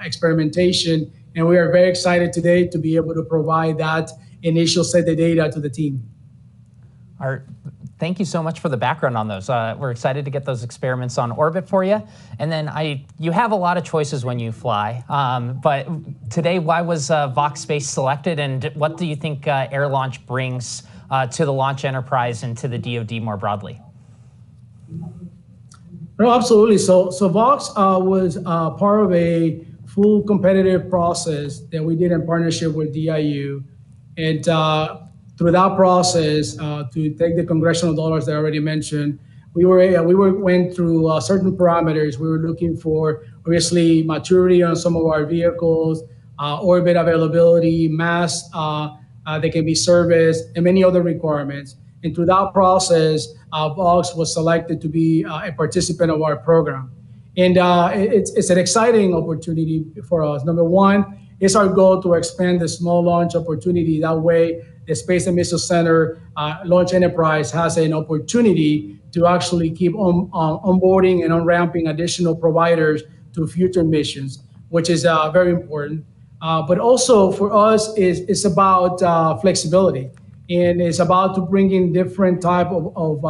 experimentation, and we are very excited today to be able to provide that initial set of data to the team. Art, thank you so much for the background on those. We're excited to get those experiments on orbit for you. And then you have a lot of choices when you fly, but today, why was Vox Space selected, and what do you think air launch brings to the launch enterprise and to the DoD more broadly? No, absolutely. So Vox was part of a full competitive process that we did in partnership with DIU. And through that process, to take the congressional dollars that I already mentioned, we went through certain parameters. We were looking for, obviously, maturity on some of our vehicles, orbit availability, mass that can be serviced, and many other requirements. And through that process, Vox was selected to be a participant of our program. And it's an exciting opportunity for us. Number one, it's our goal to expand the small launch opportunity. That way, the Space and Missile Center Launch Enterprise has an opportunity to actually keep onboarding and on-ramping additional providers to future missions, which is very important. But also for us, it's about flexibility, and it's about to bring in different type of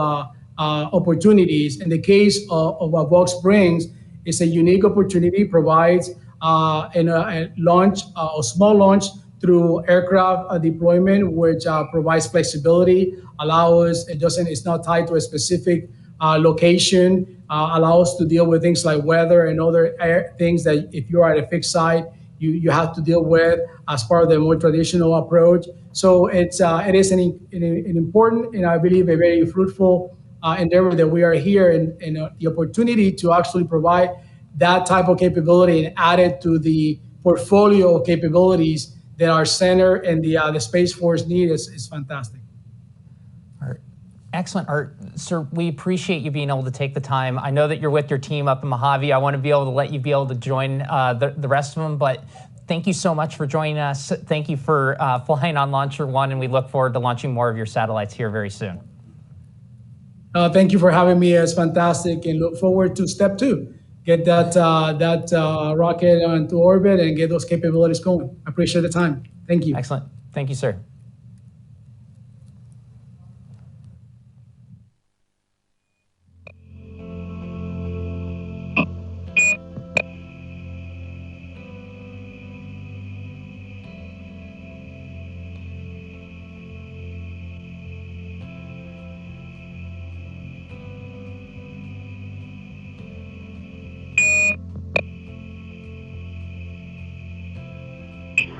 opportunities. In the case of what Vox brings, it's a unique opportunity, provides a launch, a small launch through aircraft deployment, which provides flexibility, it's not tied to a specific location, allow us to deal with things like weather and other things that if you're at a fixed site, you have to deal with as part of the more traditional approach. So it is an important and I believe a very fruitful endeavor that we are here and the opportunity to actually provide that type of capability and add it to the portfolio of capabilities that our center and the Space Force need is fantastic. Art. Excellent, Art. Sir, we appreciate you being able to take the time. I know that you're with your team up in Mojave. I want to be able to let you be able to join the rest of them, but thank you so much for joining us. Thank you for flying on LauncherOne, and we look forward to launching more of your satellites here very soon. Thank you for having me. It's fantastic, and look forward to step 2. Get that rocket onto orbit and get those capabilities going. I appreciate the time. Thank you. Excellent. Thank you, sir.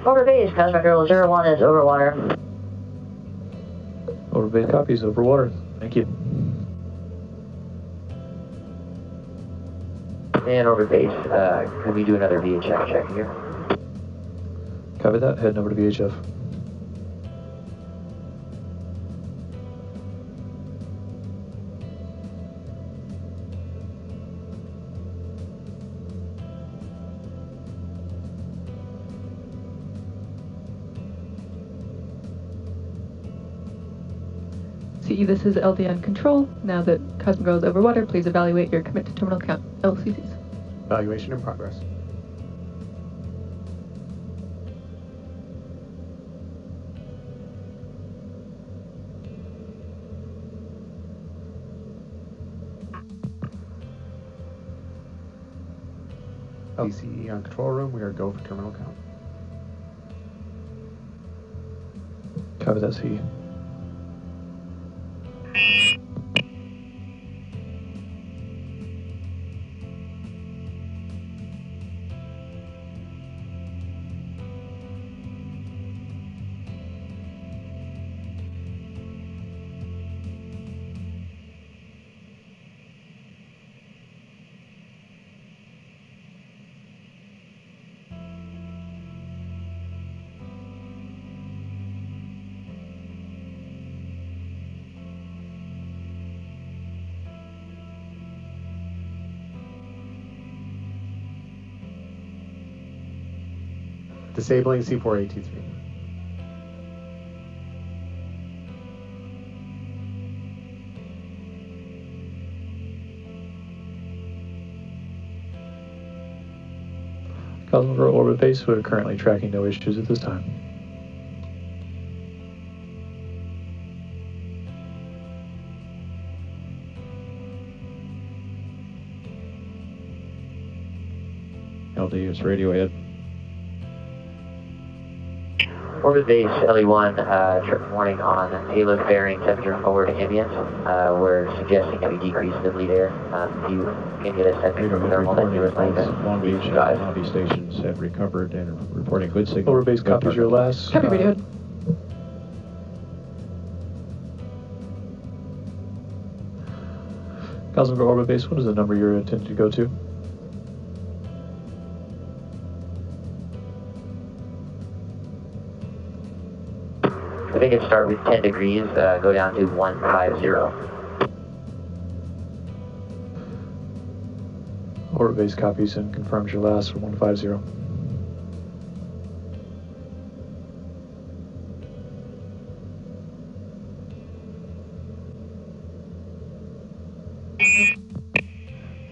Over base, Cosmic Girl 01 is over water. Over base copies, over water. Thank you. And over base, could we do another VHF check here? Copy that, heading over to VHF. CE, this is LDN control. Now that Cosmic Girl is over water, please evaluate your commit to terminal count LCCs. Evaluation in progress. LCE on control room, we are go for terminal count. Copy that, CE. Disabling C4AT3. Cosmic Girl orbit base, we're currently tracking no issues at this time. LD is radio ahead. Orbit base LE1, trip warning on payload bearing temperature forward ambient. We're suggesting that we decrease the bleed air. If you can get a sense from thermal that you would like to Long Beach and Mojave stations have recovered and are reporting good signal. Orbit base copies your last. Copy radio. Cosmic Girl orbit base, what is the number you're intending to go to? Make it start with 10 degrees, go down to 150. Orbit base copies and confirms your last for 150.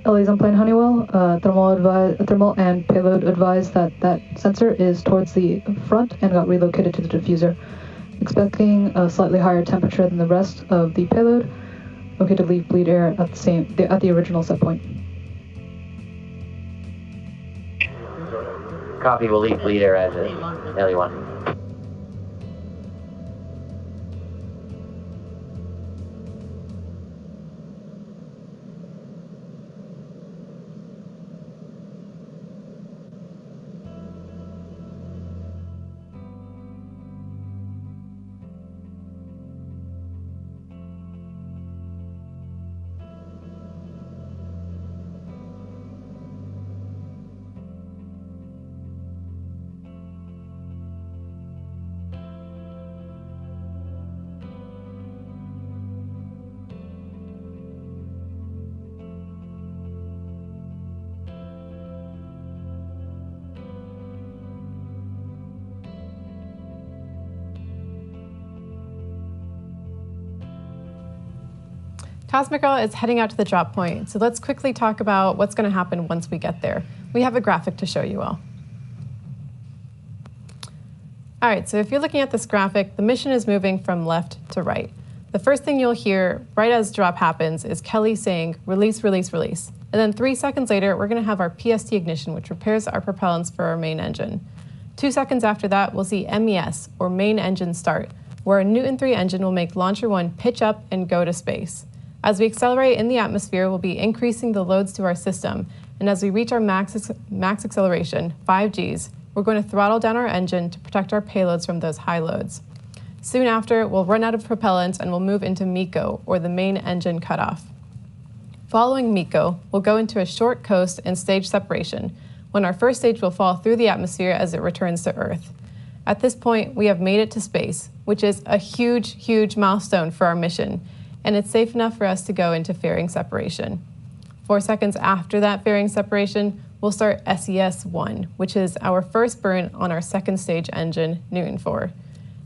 LA's on plane Honeywell. Thermal and payload advised that that sensor is towards the front and got relocated to the diffuser. Expecting a slightly higher temperature than the rest of the payload. Okay to leave bleed air at the original set point. Copy, we'll leave bleed air as is. LE1. Cosmic Girl is heading out to the drop point, so let's quickly talk about what's going to happen once we get there. We have a graphic to show you all. All right, so if you're looking at this graphic, the mission is moving from left to right. The first thing you'll hear right as drop happens is Kelly saying, release, release, release. And then 3 seconds later, we're going to have our PST ignition, which prepares our propellants for our main engine. 2 seconds after that, we'll see MES, or main engine start, where a Newton 3 engine will make LauncherOne pitch up and go to space. As we accelerate in the atmosphere, we'll be increasing the loads to our system. And as we reach our max acceleration, 5 Gs, we're going to throttle down our engine to protect our payloads from those high loads. Soon after, we'll run out of propellants and we'll move into MECO, or the main engine cutoff. Following MECO, we'll go into a short coast and stage separation, when our first stage will fall through the atmosphere as it returns to Earth. At this point, we have made it to space, which is a huge, huge milestone for our mission, and it's safe enough for us to go into fairing separation. 4 seconds after that fairing separation, we'll start SES-1, which is our first burn on our second stage engine, Newton 4.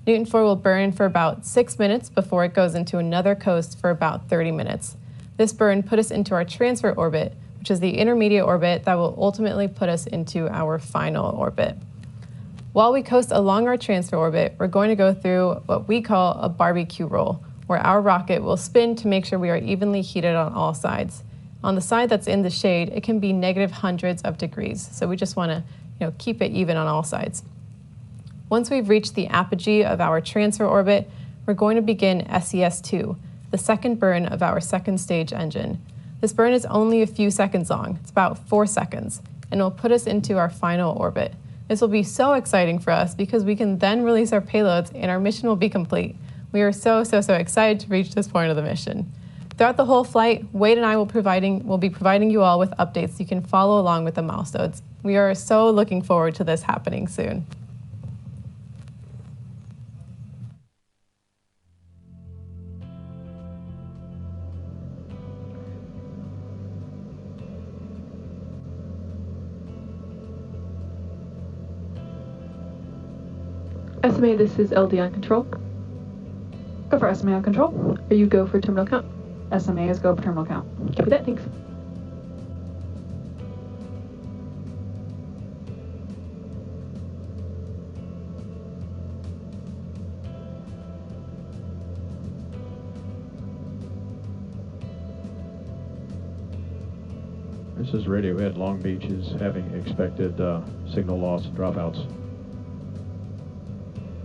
Newton 4 will burn for about 6 minutes before it goes into another coast for about 30 minutes. This burn put us into our transfer orbit, which is the intermediate orbit that will ultimately put us into our final orbit. While we coast along our transfer orbit, we're going to go through what we call a barbecue roll, where our rocket will spin to make sure we are evenly heated on all sides. On the side that's in the shade, it can be negative hundreds of degrees, so we just want to keep it even on all sides. Once we've reached the apogee of our transfer orbit, we're going to begin SES-2, the second burn of our second stage engine. This burn is only a few seconds long, it's about 4 seconds, and it will put us into our final orbit. This will be so exciting for us because we can then release our payloads and our mission will be complete. We are so excited to reach this point of the mission. Throughout the whole flight, Wade and I will be providing you all with updates so you can follow along with the milestones. We are so looking forward to this happening soon. SMA, this is LD on control. Go for SMA on control. Are you go for terminal count? SMA is go for terminal count. Copy that, thanks. This is Radiohead. Long Beach is having expected signal loss and dropouts.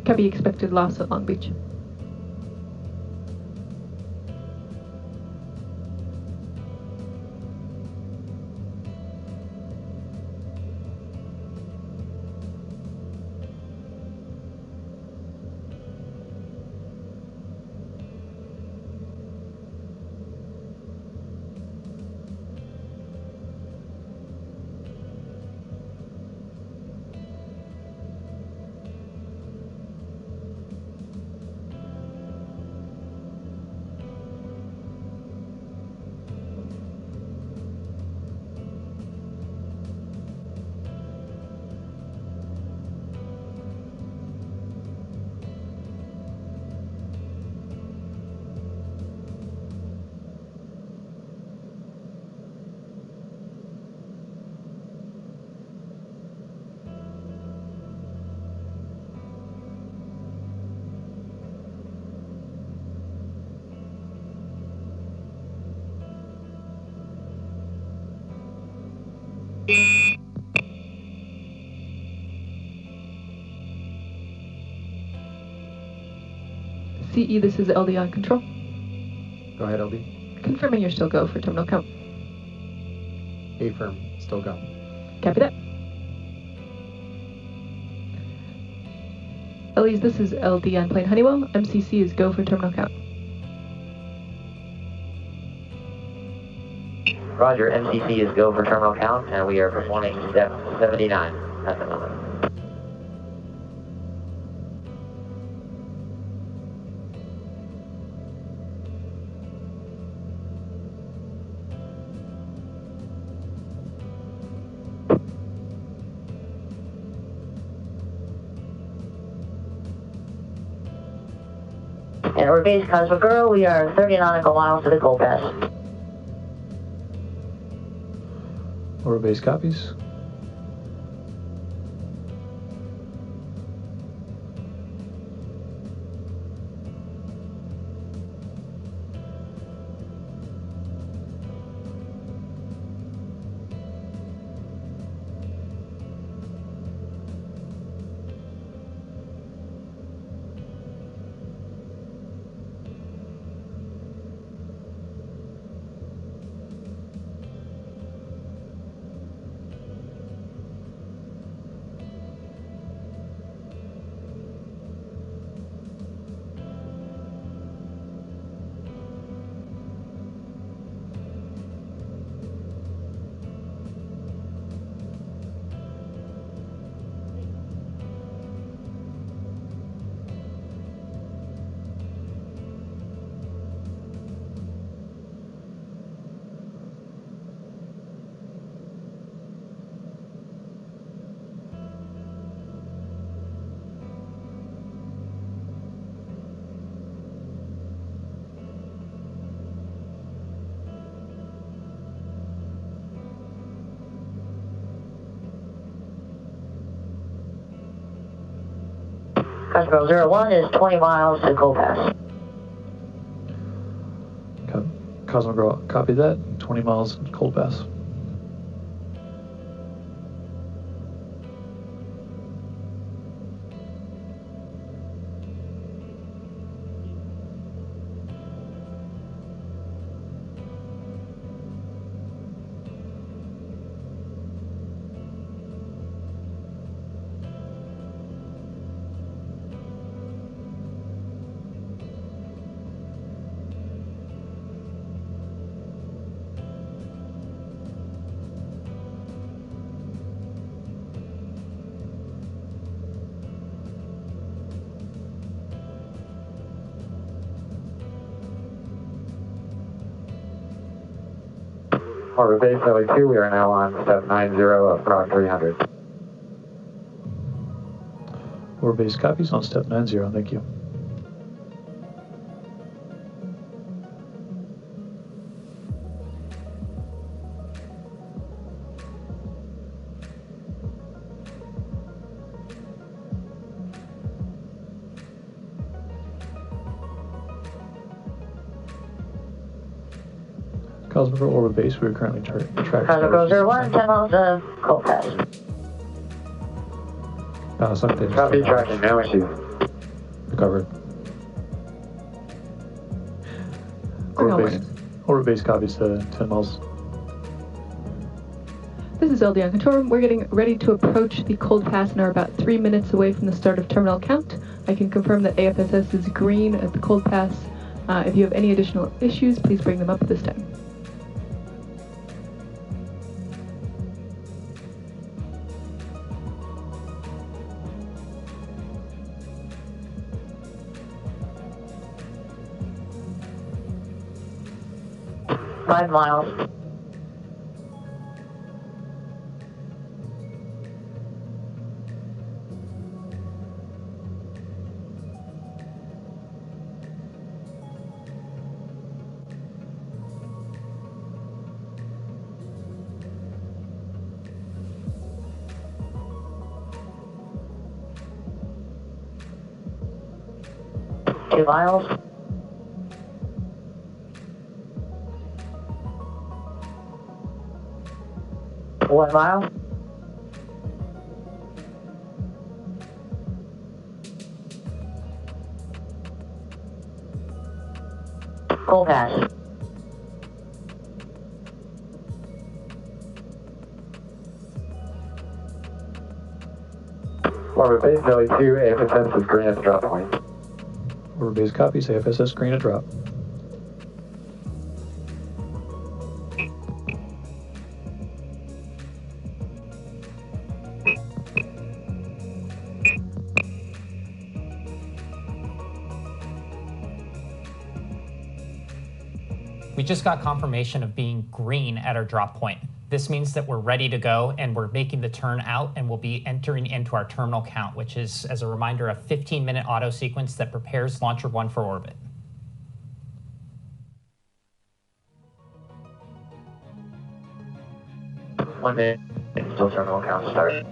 Copy, expected loss at Long Beach. CE, this is LD on control. Go ahead, LD. Confirming you're still go for terminal count. Affirm, still go. Copy that. LEs, this is LD on plane Honeywell. MCC is go for terminal count. Roger, MCC is go for terminal count, and we are performing step 79 at the moment. And we're base Cosmic Girl, we are 30 nautical miles to the cold pass. Orbit base copies. Cosmic Girl 01 is 20 miles to cold pass. Cosmic Girl, copy that. 20 miles cold pass. Orbit base LE2, we are now on step 90 of Prague 300. Orbit base copies on step 90, thank you. Cosmic Girl orbit base, we are currently tracking. Cosmic Girl 01, 10 miles to cold pass. Copy, tracking, no issue. Recovered. Orbit base copies to 10 miles. This is LD on control room. We're getting ready to approach the cold pass and are about 3 minutes away from the start of terminal count. I can confirm that AFSS is green at the cold pass. If you have any additional issues, please bring them up at this time. Five miles. Two miles. One mile. Full pass. Orbit base, Nelly 2, AFSS is green at the drop point. Orbit base copies, AFSS green at drop. We just got confirmation of being green at our drop point. This means that we're ready to go and we're making the turn out and we'll be entering into our terminal count, which is, as a reminder, a 15-minute auto sequence that prepares LauncherOne for orbit. One minute until terminal count starts.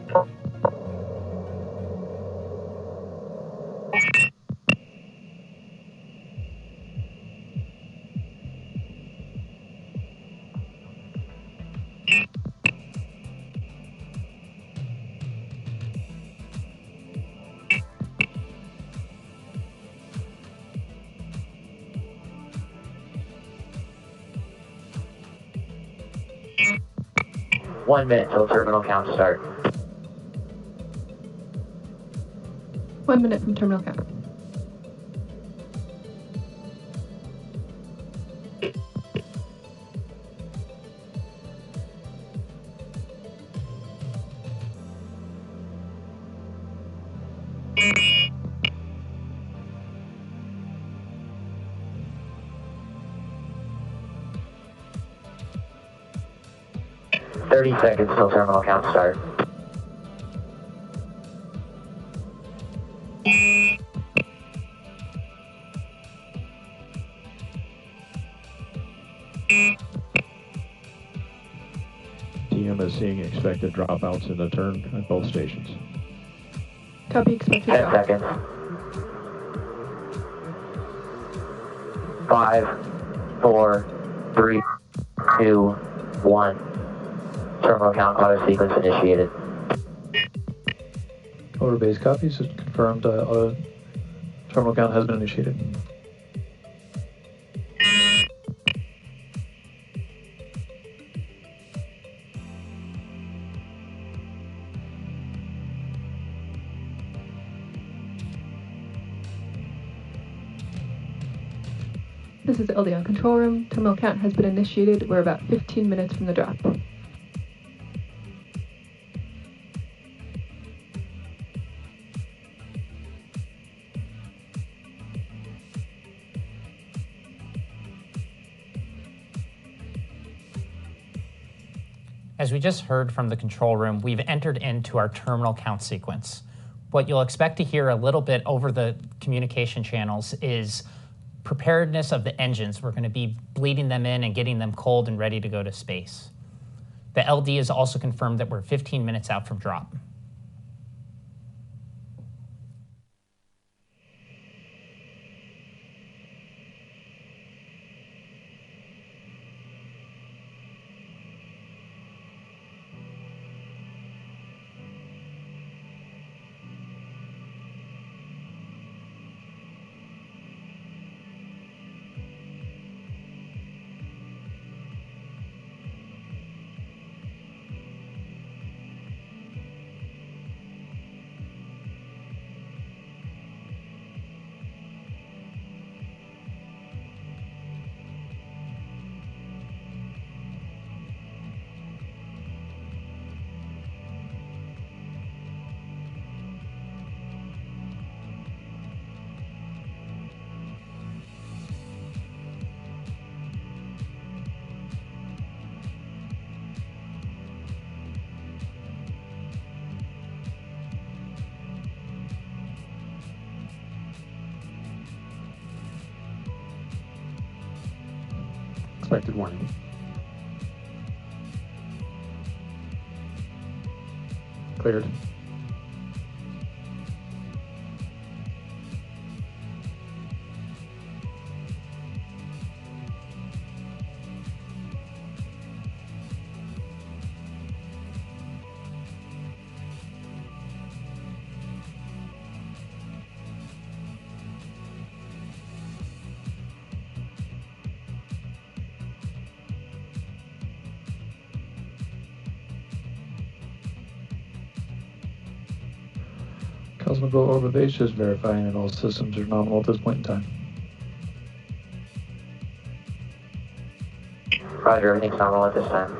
One minute till terminal count start. 1 minute from terminal count. Seconds till terminal count start. TM is seeing expected dropouts in the turn at both stations. Copy, expected 10 drop. seconds. 5, 4, 3, 2, 1. Terminal count auto sequence initiated. Orbit base copies, it's confirmed auto terminal count has been initiated. This is LD on control room. Terminal count has been initiated. We're about 15 minutes from the drop. As we just heard from the control room, we've entered into our terminal count sequence. What you'll expect to hear a little bit over the communication channels is preparedness of the engines. We're going to be bleeding them in and getting them cold and ready to go to space. The LD has also confirmed that we're 15 minutes out from drop. Expected warning. Cleared. Cosmic Goal Orbit Base, just verifying that all systems are nominal at this point in time. Roger, everything's nominal at this time.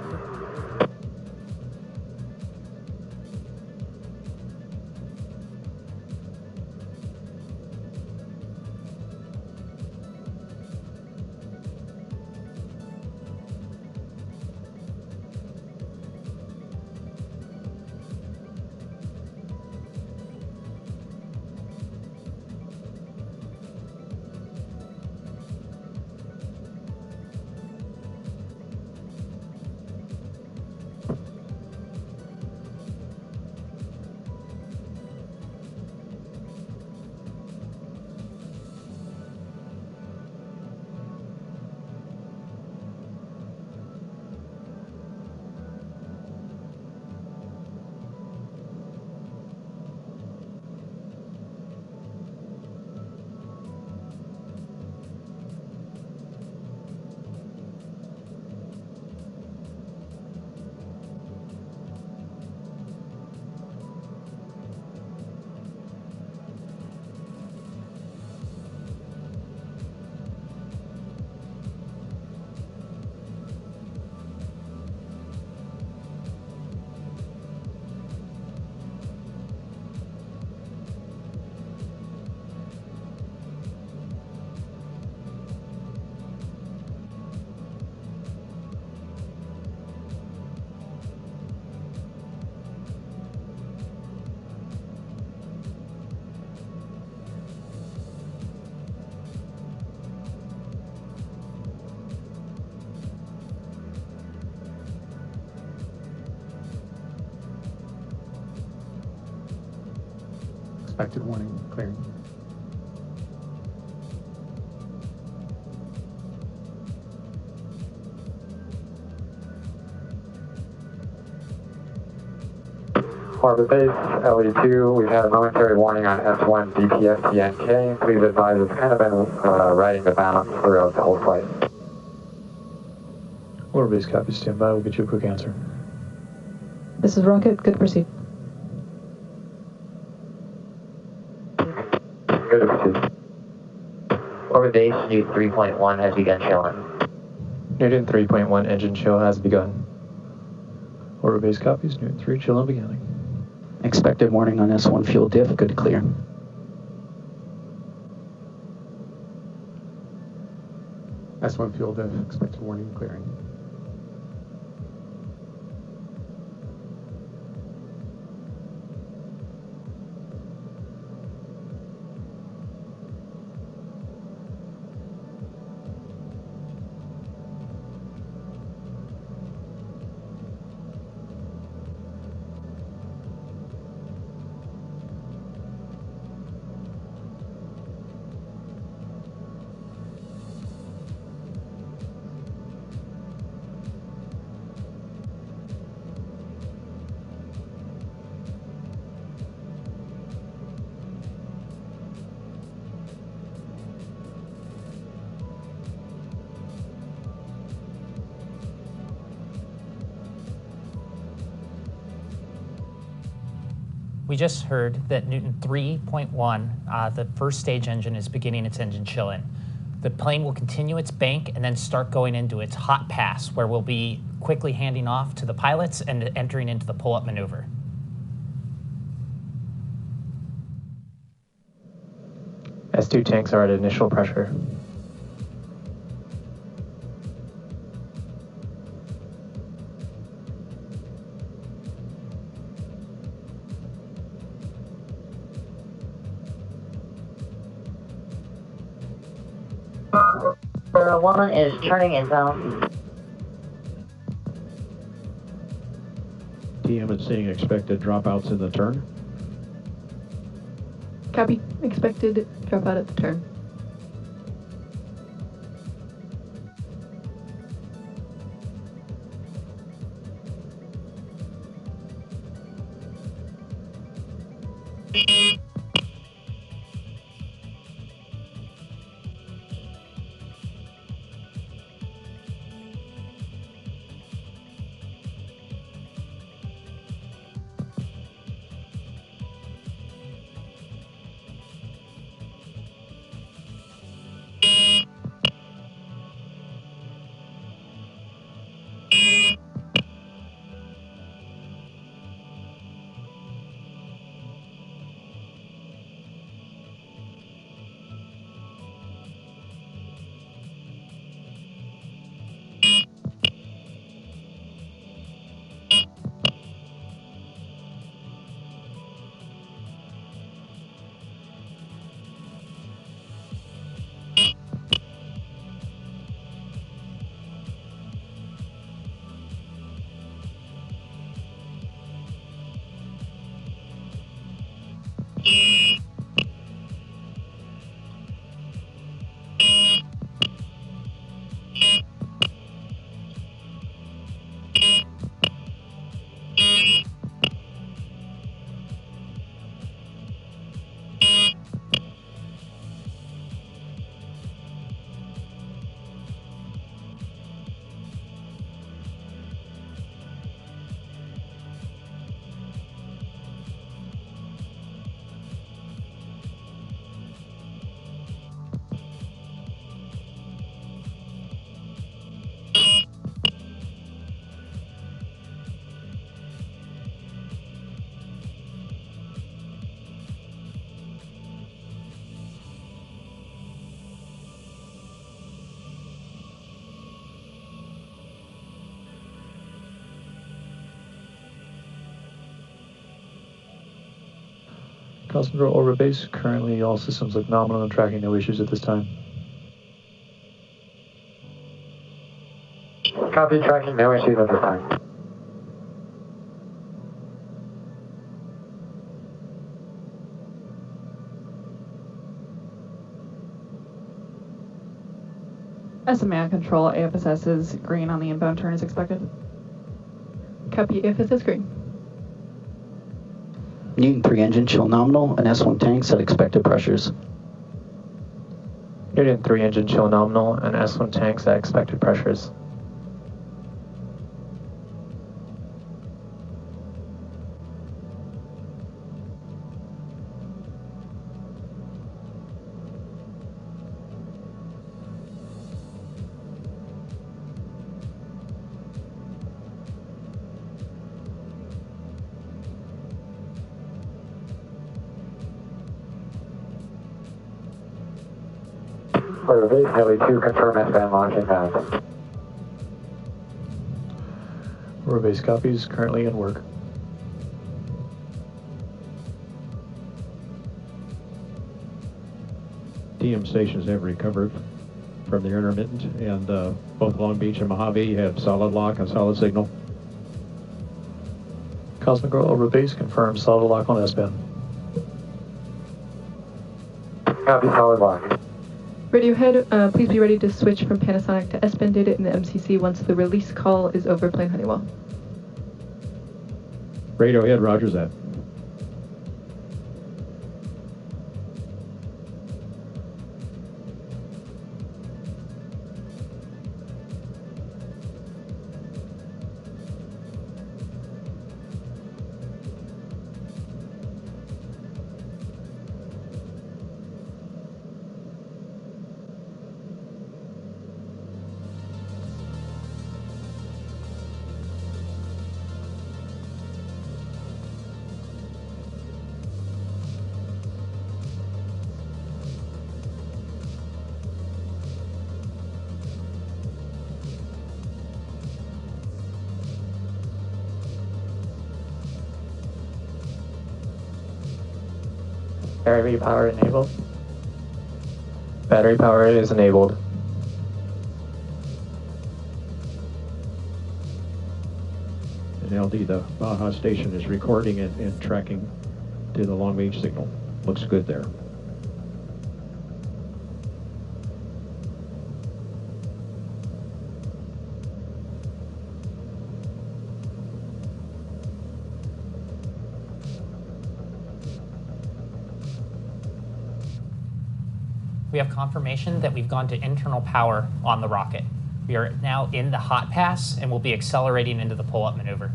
Expected warning, clearing. Orbit Base, LE2, we've had a momentary warning on S1 DPSTNK. Please advise it's kind of been riding the balance throughout the whole flight. Orbit Base, copy, stand by, we'll get you a quick answer. This is Rocket, good to proceed. Good to proceed. Orbit Base, Newt 3.1 has begun chilling. Newton 3.1 engine chill has begun. Orbit Base copies, Newton 3, chill and beginning. Expected warning on S1 fuel diff, good to clear. S1 fuel diff, expected warning, clearing. We just heard that Newton 3.1, the first stage engine, is beginning its engine chill-in. The plane will continue its bank and then start going into its hot pass, where we'll be quickly handing off to the pilots and entering into the pull-up maneuver. S2 tanks are at initial pressure. One is turning inbound. TM is seeing expected dropouts in the turn. Copy. Expected dropout at the turn. Cosmic Girl orbit base. Currently, all systems look nominal and tracking no issues at this time. Copy, tracking, no issues at this time. SMA on control, AFSS is green on the inbound turn as expected. Copy, AFSS green. Newton 3 engine chill nominal and S1 tanks at expected pressures. Newton 3 engine chill nominal and S1 tanks at expected pressures. For base Heli 2, confirm S-band launching pads. Orbit base copies. Currently in work. TM stations have recovered from their intermittent, and both Long Beach and Mojave have solid lock and solid signal. Cosmic Girl orbit base confirms solid lock on S-band. Copy, solid lock. Radiohead, please be ready to switch from Panasonic to S-band data in the MCC once the release call is over, plane Honeywell. Radiohead, rogers that. Battery power enabled. Battery power is enabled. And LD, the Baja station is recording it and tracking to the Long Beach signal. Looks good there. We have confirmation that we've gone to internal power on the rocket. We are now in the hot pass and will be accelerating into the pull-up maneuver.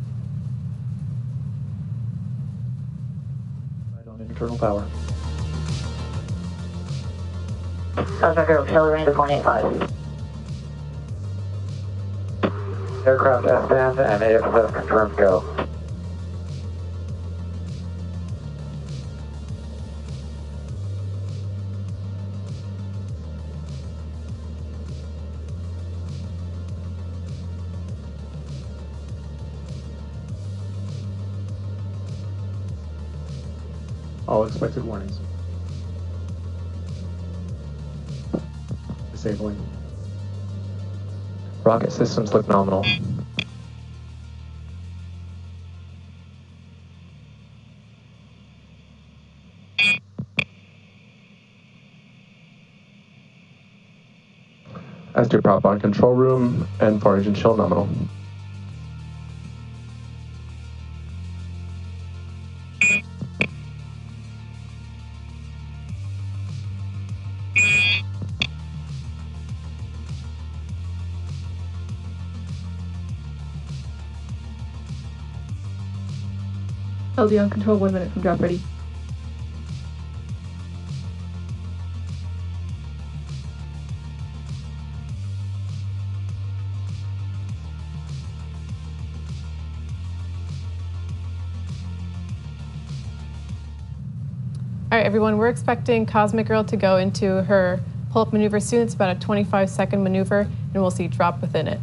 Right on internal power. Cosmic Girl, accelerating to 0.85. Aircraft S-band and AFSS confirmed go. All expected warnings. Disabling. Rocket systems look nominal. S2 prop on control room, and 4 engine chill nominal. LD on control, 1 minute from drop ready. All right, everyone, we're expecting Cosmic Girl to go into her pull-up maneuver soon. It's about a 25-second maneuver, and we'll see drop within it.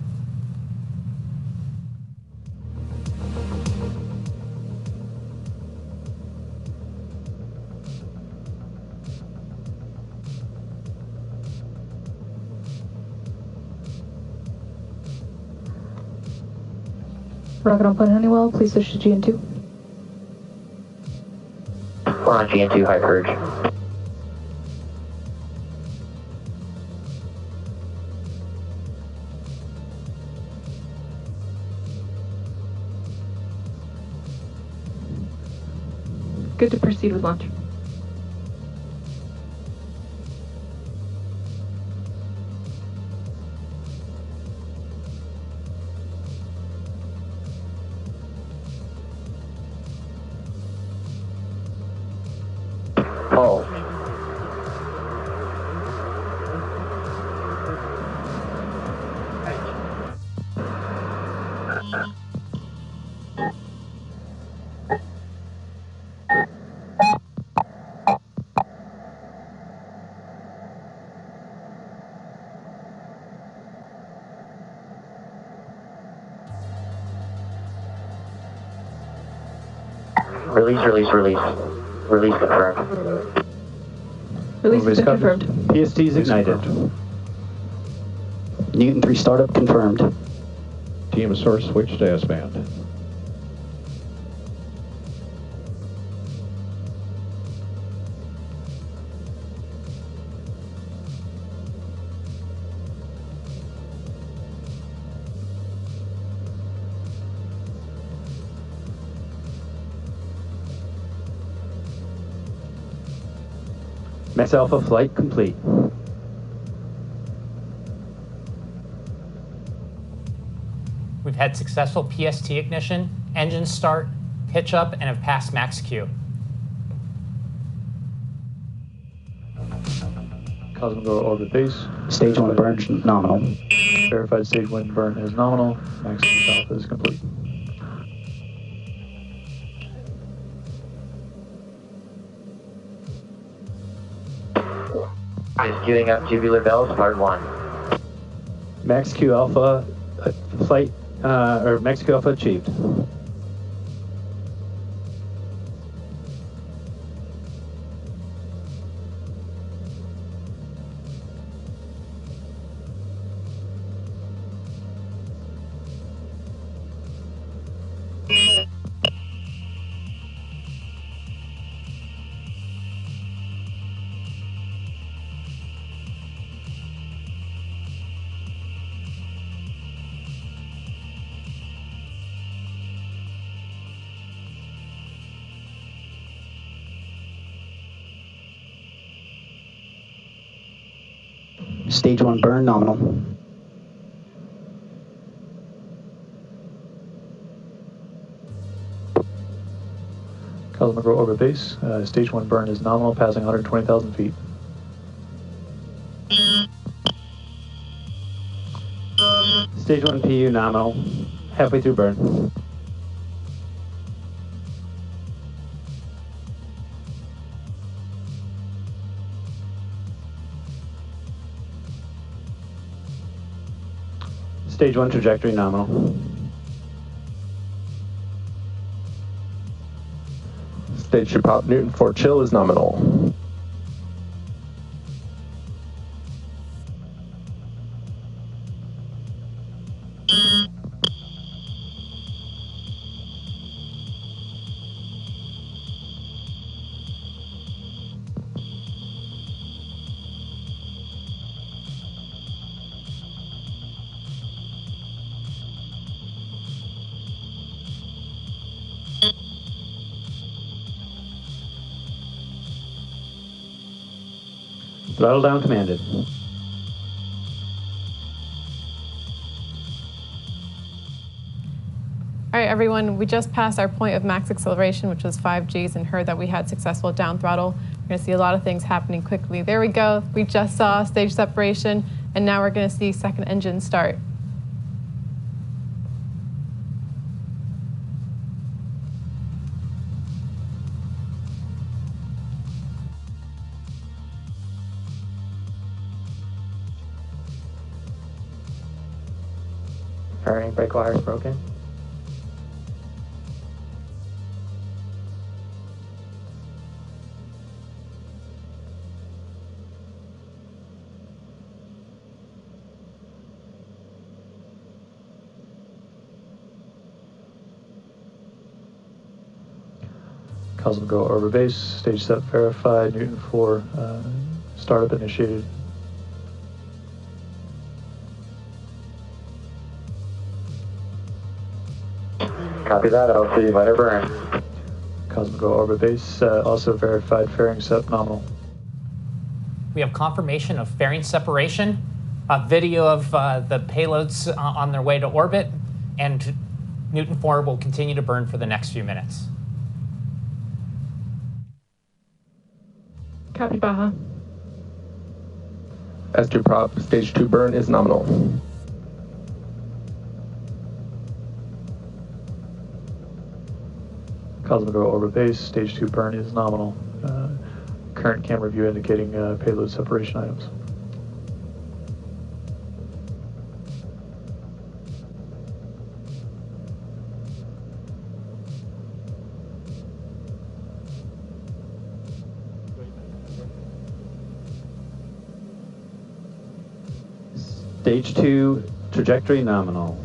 Rocket on plane Honeywell, please switch to GN2. We're on GN2, high purge. Good to proceed with launch. Hold. Release. Release confirmed. Release has been confirmed. PST is ignited. Newton 3 startup confirmed. TM source switch to S-band. Max Alpha flight complete. We've had successful PST ignition, engine start, pitch up, and have passed max Q. Cosmic Girl orbit base. Stage 1 burn nominal. Verified stage 1 burn is nominal. Max Alpha is complete. Just queuing up tubular bells, part 1. Max Q Alpha flight, or Max Q Alpha achieved. Stage 1 burn nominal. Cosmic Girl orbit base. Stage 1 burn is nominal, passing 120,000 feet. Stage 1 PU nominal, halfway through burn. Stage 1 trajectory nominal. Stage 2 prop Newton 4 chill is nominal. Throttle down commanded. All right, everyone, we just passed our point of max acceleration, which was 5 Gs, and heard that we had successful down throttle. We're going to see a lot of things happening quickly. There we go. We just saw stage separation, and now we're going to see second engine start. Fairing brake wire is broken. Cosmic Go orbit base, stage set verified, Newton 4, startup initiated. Copy that, LC, let her burn. Cosmic Go orbit base, also verified, fairing set nominal. We have confirmation of fairing separation, a video of the payloads on their way to orbit, and Newton 4 will continue to burn for the next few minutes. Copy, Baja. S2 prop, stage 2 burn is nominal. Cosmic Go orbit base, stage 2 burn is nominal. Current camera view indicating payload separation items. Stage 2 trajectory nominal.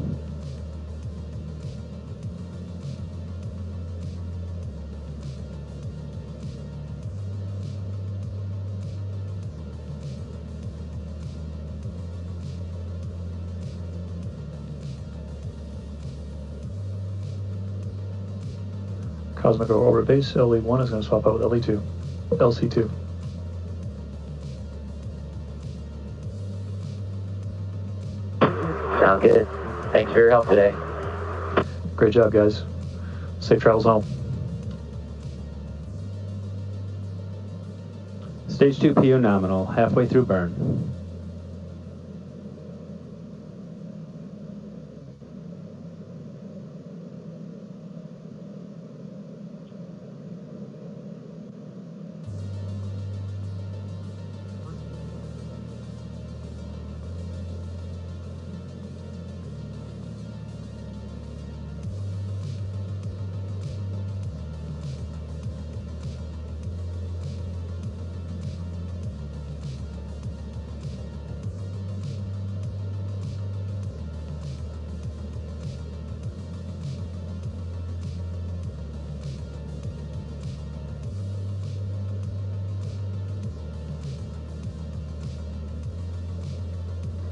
Cosmic Go orbit base, LE1 is going to swap out with LE2, LC2. Sound good. Thanks for your help today. Great job, guys. Safe travels home. Stage 2 PO nominal, halfway through burn.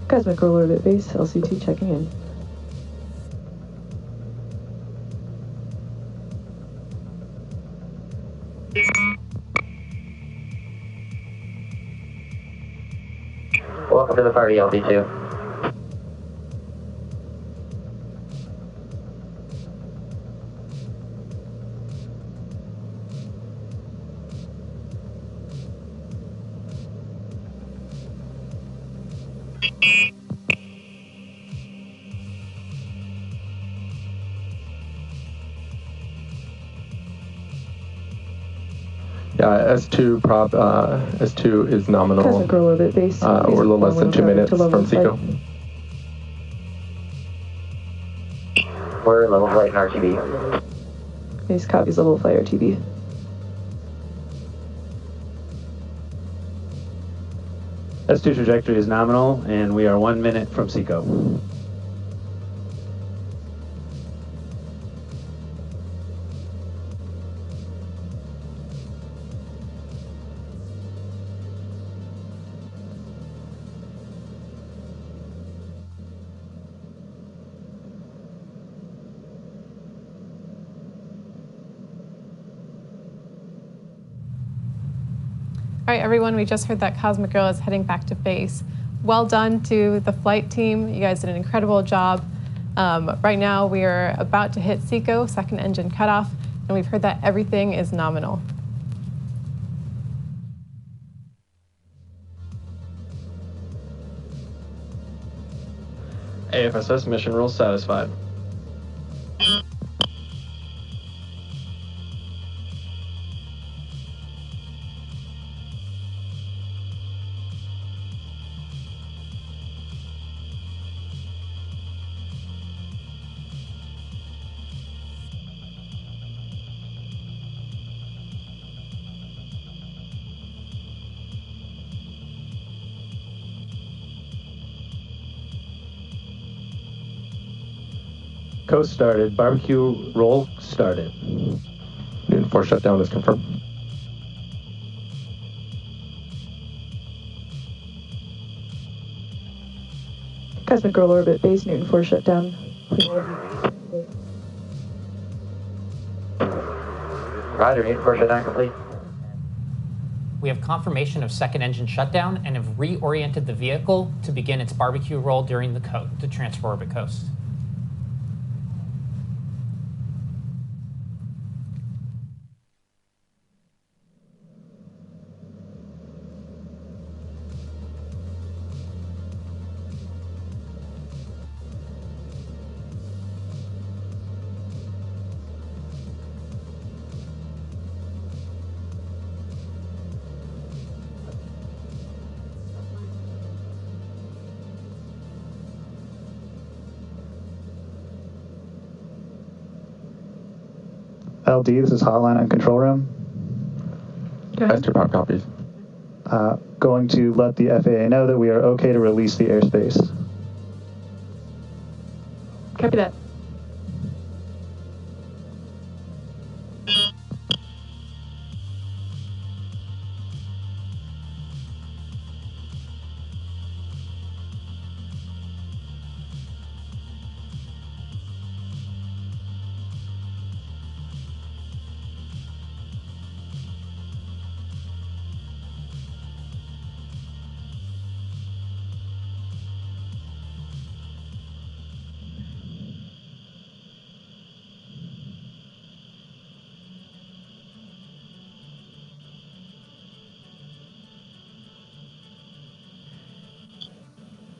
Cosmic Roll Orbit Base, LC2 checking in. Welcome to the party, LD2. Yeah, S2 prop, S2 is nominal. Cosmic Roll Orbit Base. We're a little less than 2 minutes from SECO. We're level flight in RTB. Base copies level flight RTB. S2 trajectory is nominal, and we are 1 minute from SECO. All right, everyone, we just heard that Cosmic Girl is heading back to base. Well done to the flight team. You guys did an incredible job. Right now, we are about to hit SECO, second engine cutoff, and we've heard that everything is nominal. AFSS mission rules satisfied. Coast started. Barbecue roll started. Newton 4 shutdown is confirmed. Cosmic Girl orbit base, Newton 4 shutdown. Roger, Newton 4 shutdown complete. We have confirmation of second engine shutdown and have reoriented the vehicle to begin its barbecue roll during the transfer orbit coast. LD, this is Hotline on control room. Master pop copies. Going to let the FAA know that we are okay to release the airspace. Copy that.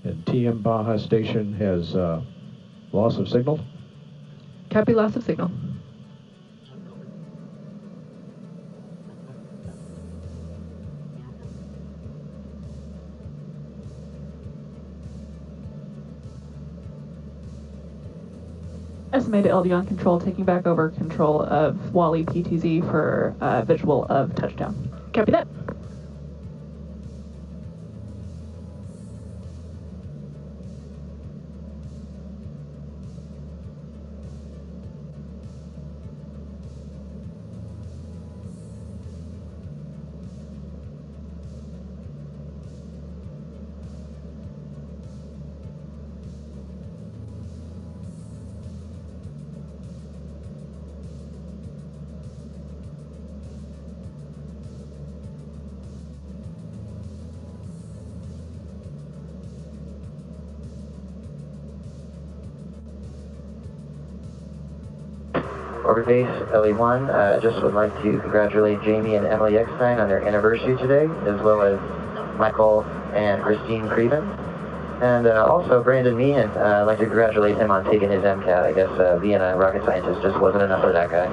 And TM Baja Station has loss of signal. Copy, loss of signal. Estimated LD on control, taking back over control of Wally PTZ for visual of touchdown. Copy that. Orbit Base, LE1, just would like to congratulate Jamie and Emily Eckstein on their anniversary today, as well as Michael and Christine Creven. And also Brandon Meehan, I'd like to congratulate him on taking his MCAT. I guess being a rocket scientist just wasn't enough for that guy.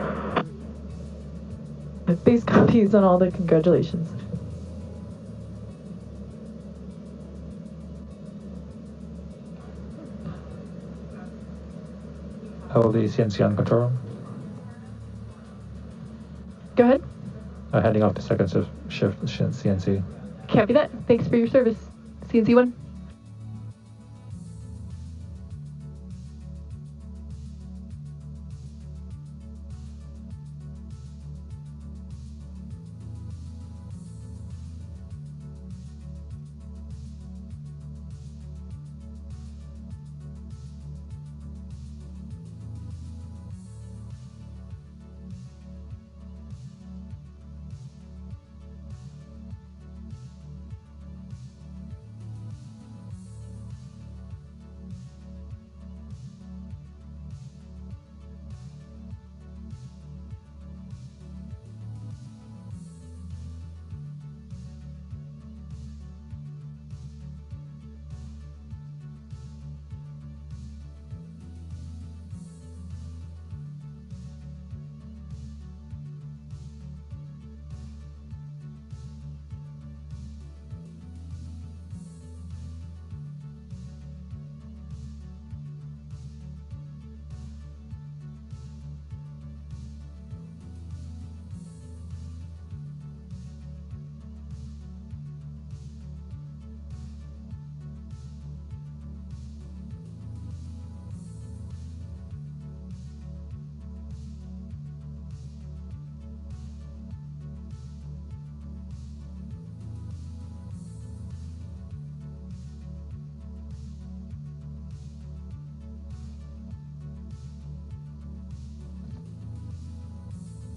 Base copies on all the congratulations. LD CNC on control room. Go ahead. Heading off to second shift CNC. Copy that. Thanks for your service. CNC1.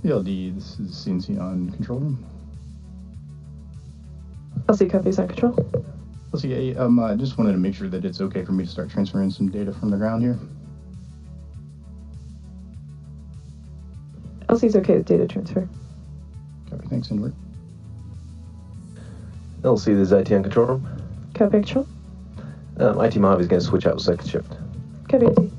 PLD, this is CNC on control room. LC copies on control. LC, I just wanted to make sure that it's okay for me to start transferring some data from the ground here. LC's okay with data transfer. Copy, thanks, Inward. LC, this is IT on control room. Copy, control. IT Mojave's going to switch out with second shift. Copy, IT.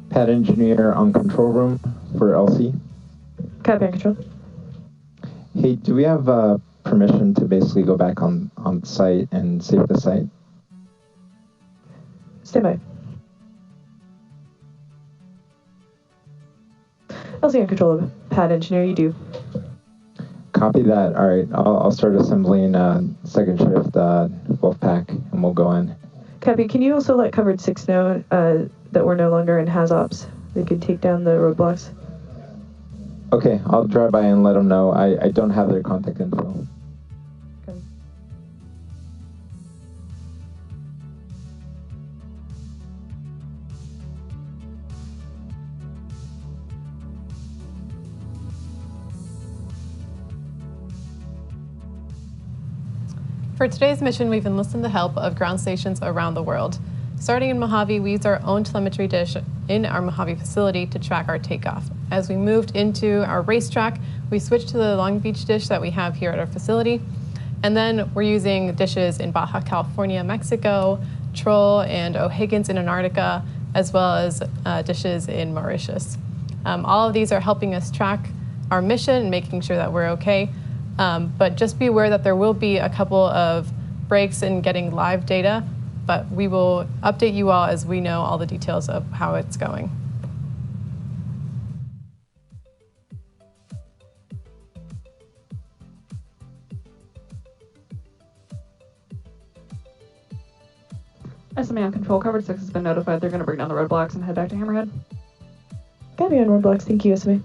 Pad engineer on control room for LC. Copy, control. Hey, do we have permission to basically go back on site and save the site? Stand by. LC on control of pad engineer, you do. Copy that. All right, I'll start assembling second shift Wolfpack, and we'll go in. Copy. Can you also let covered 6 know that we're no longer in HazOps? They could take down the roadblocks. Okay, I'll drive by and let them know. I don't have their contact info. Okay. For today's mission, we've enlisted the help of ground stations around the world. Starting in Mojave, we used our own telemetry dish in our Mojave facility to track our takeoff. As we moved into our racetrack, we switched to the Long Beach dish that we have here at our facility. And then we're using dishes in Baja California, Mexico, Troll and O'Higgins in Antarctica, as well as dishes in Mauritius. All of these are helping us track our mission and making sure that we're okay. But just be aware that there will be a couple of breaks in getting live data, but we will update you all as we know all the details of how it's going. SMA on control. Covered 6 has been notified. They're going to bring down the roadblocks and head back to Hammerhead. Got me on roadblocks. Thank you, SMA.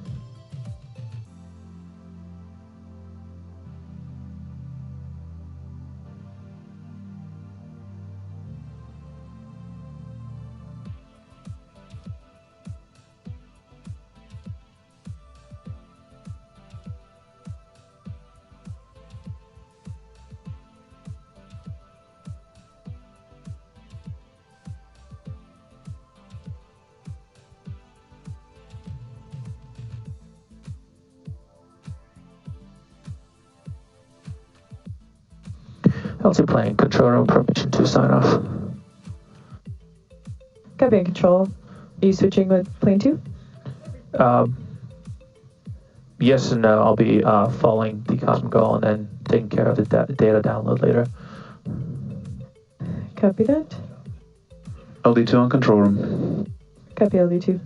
LC plane, control room, permission to sign off. Copy and control. Are you switching with plane 2? Yes and no. I'll be following the Cosmic Goal and then taking care of the data download later. Copy that. LD2 on control room. Copy LD2.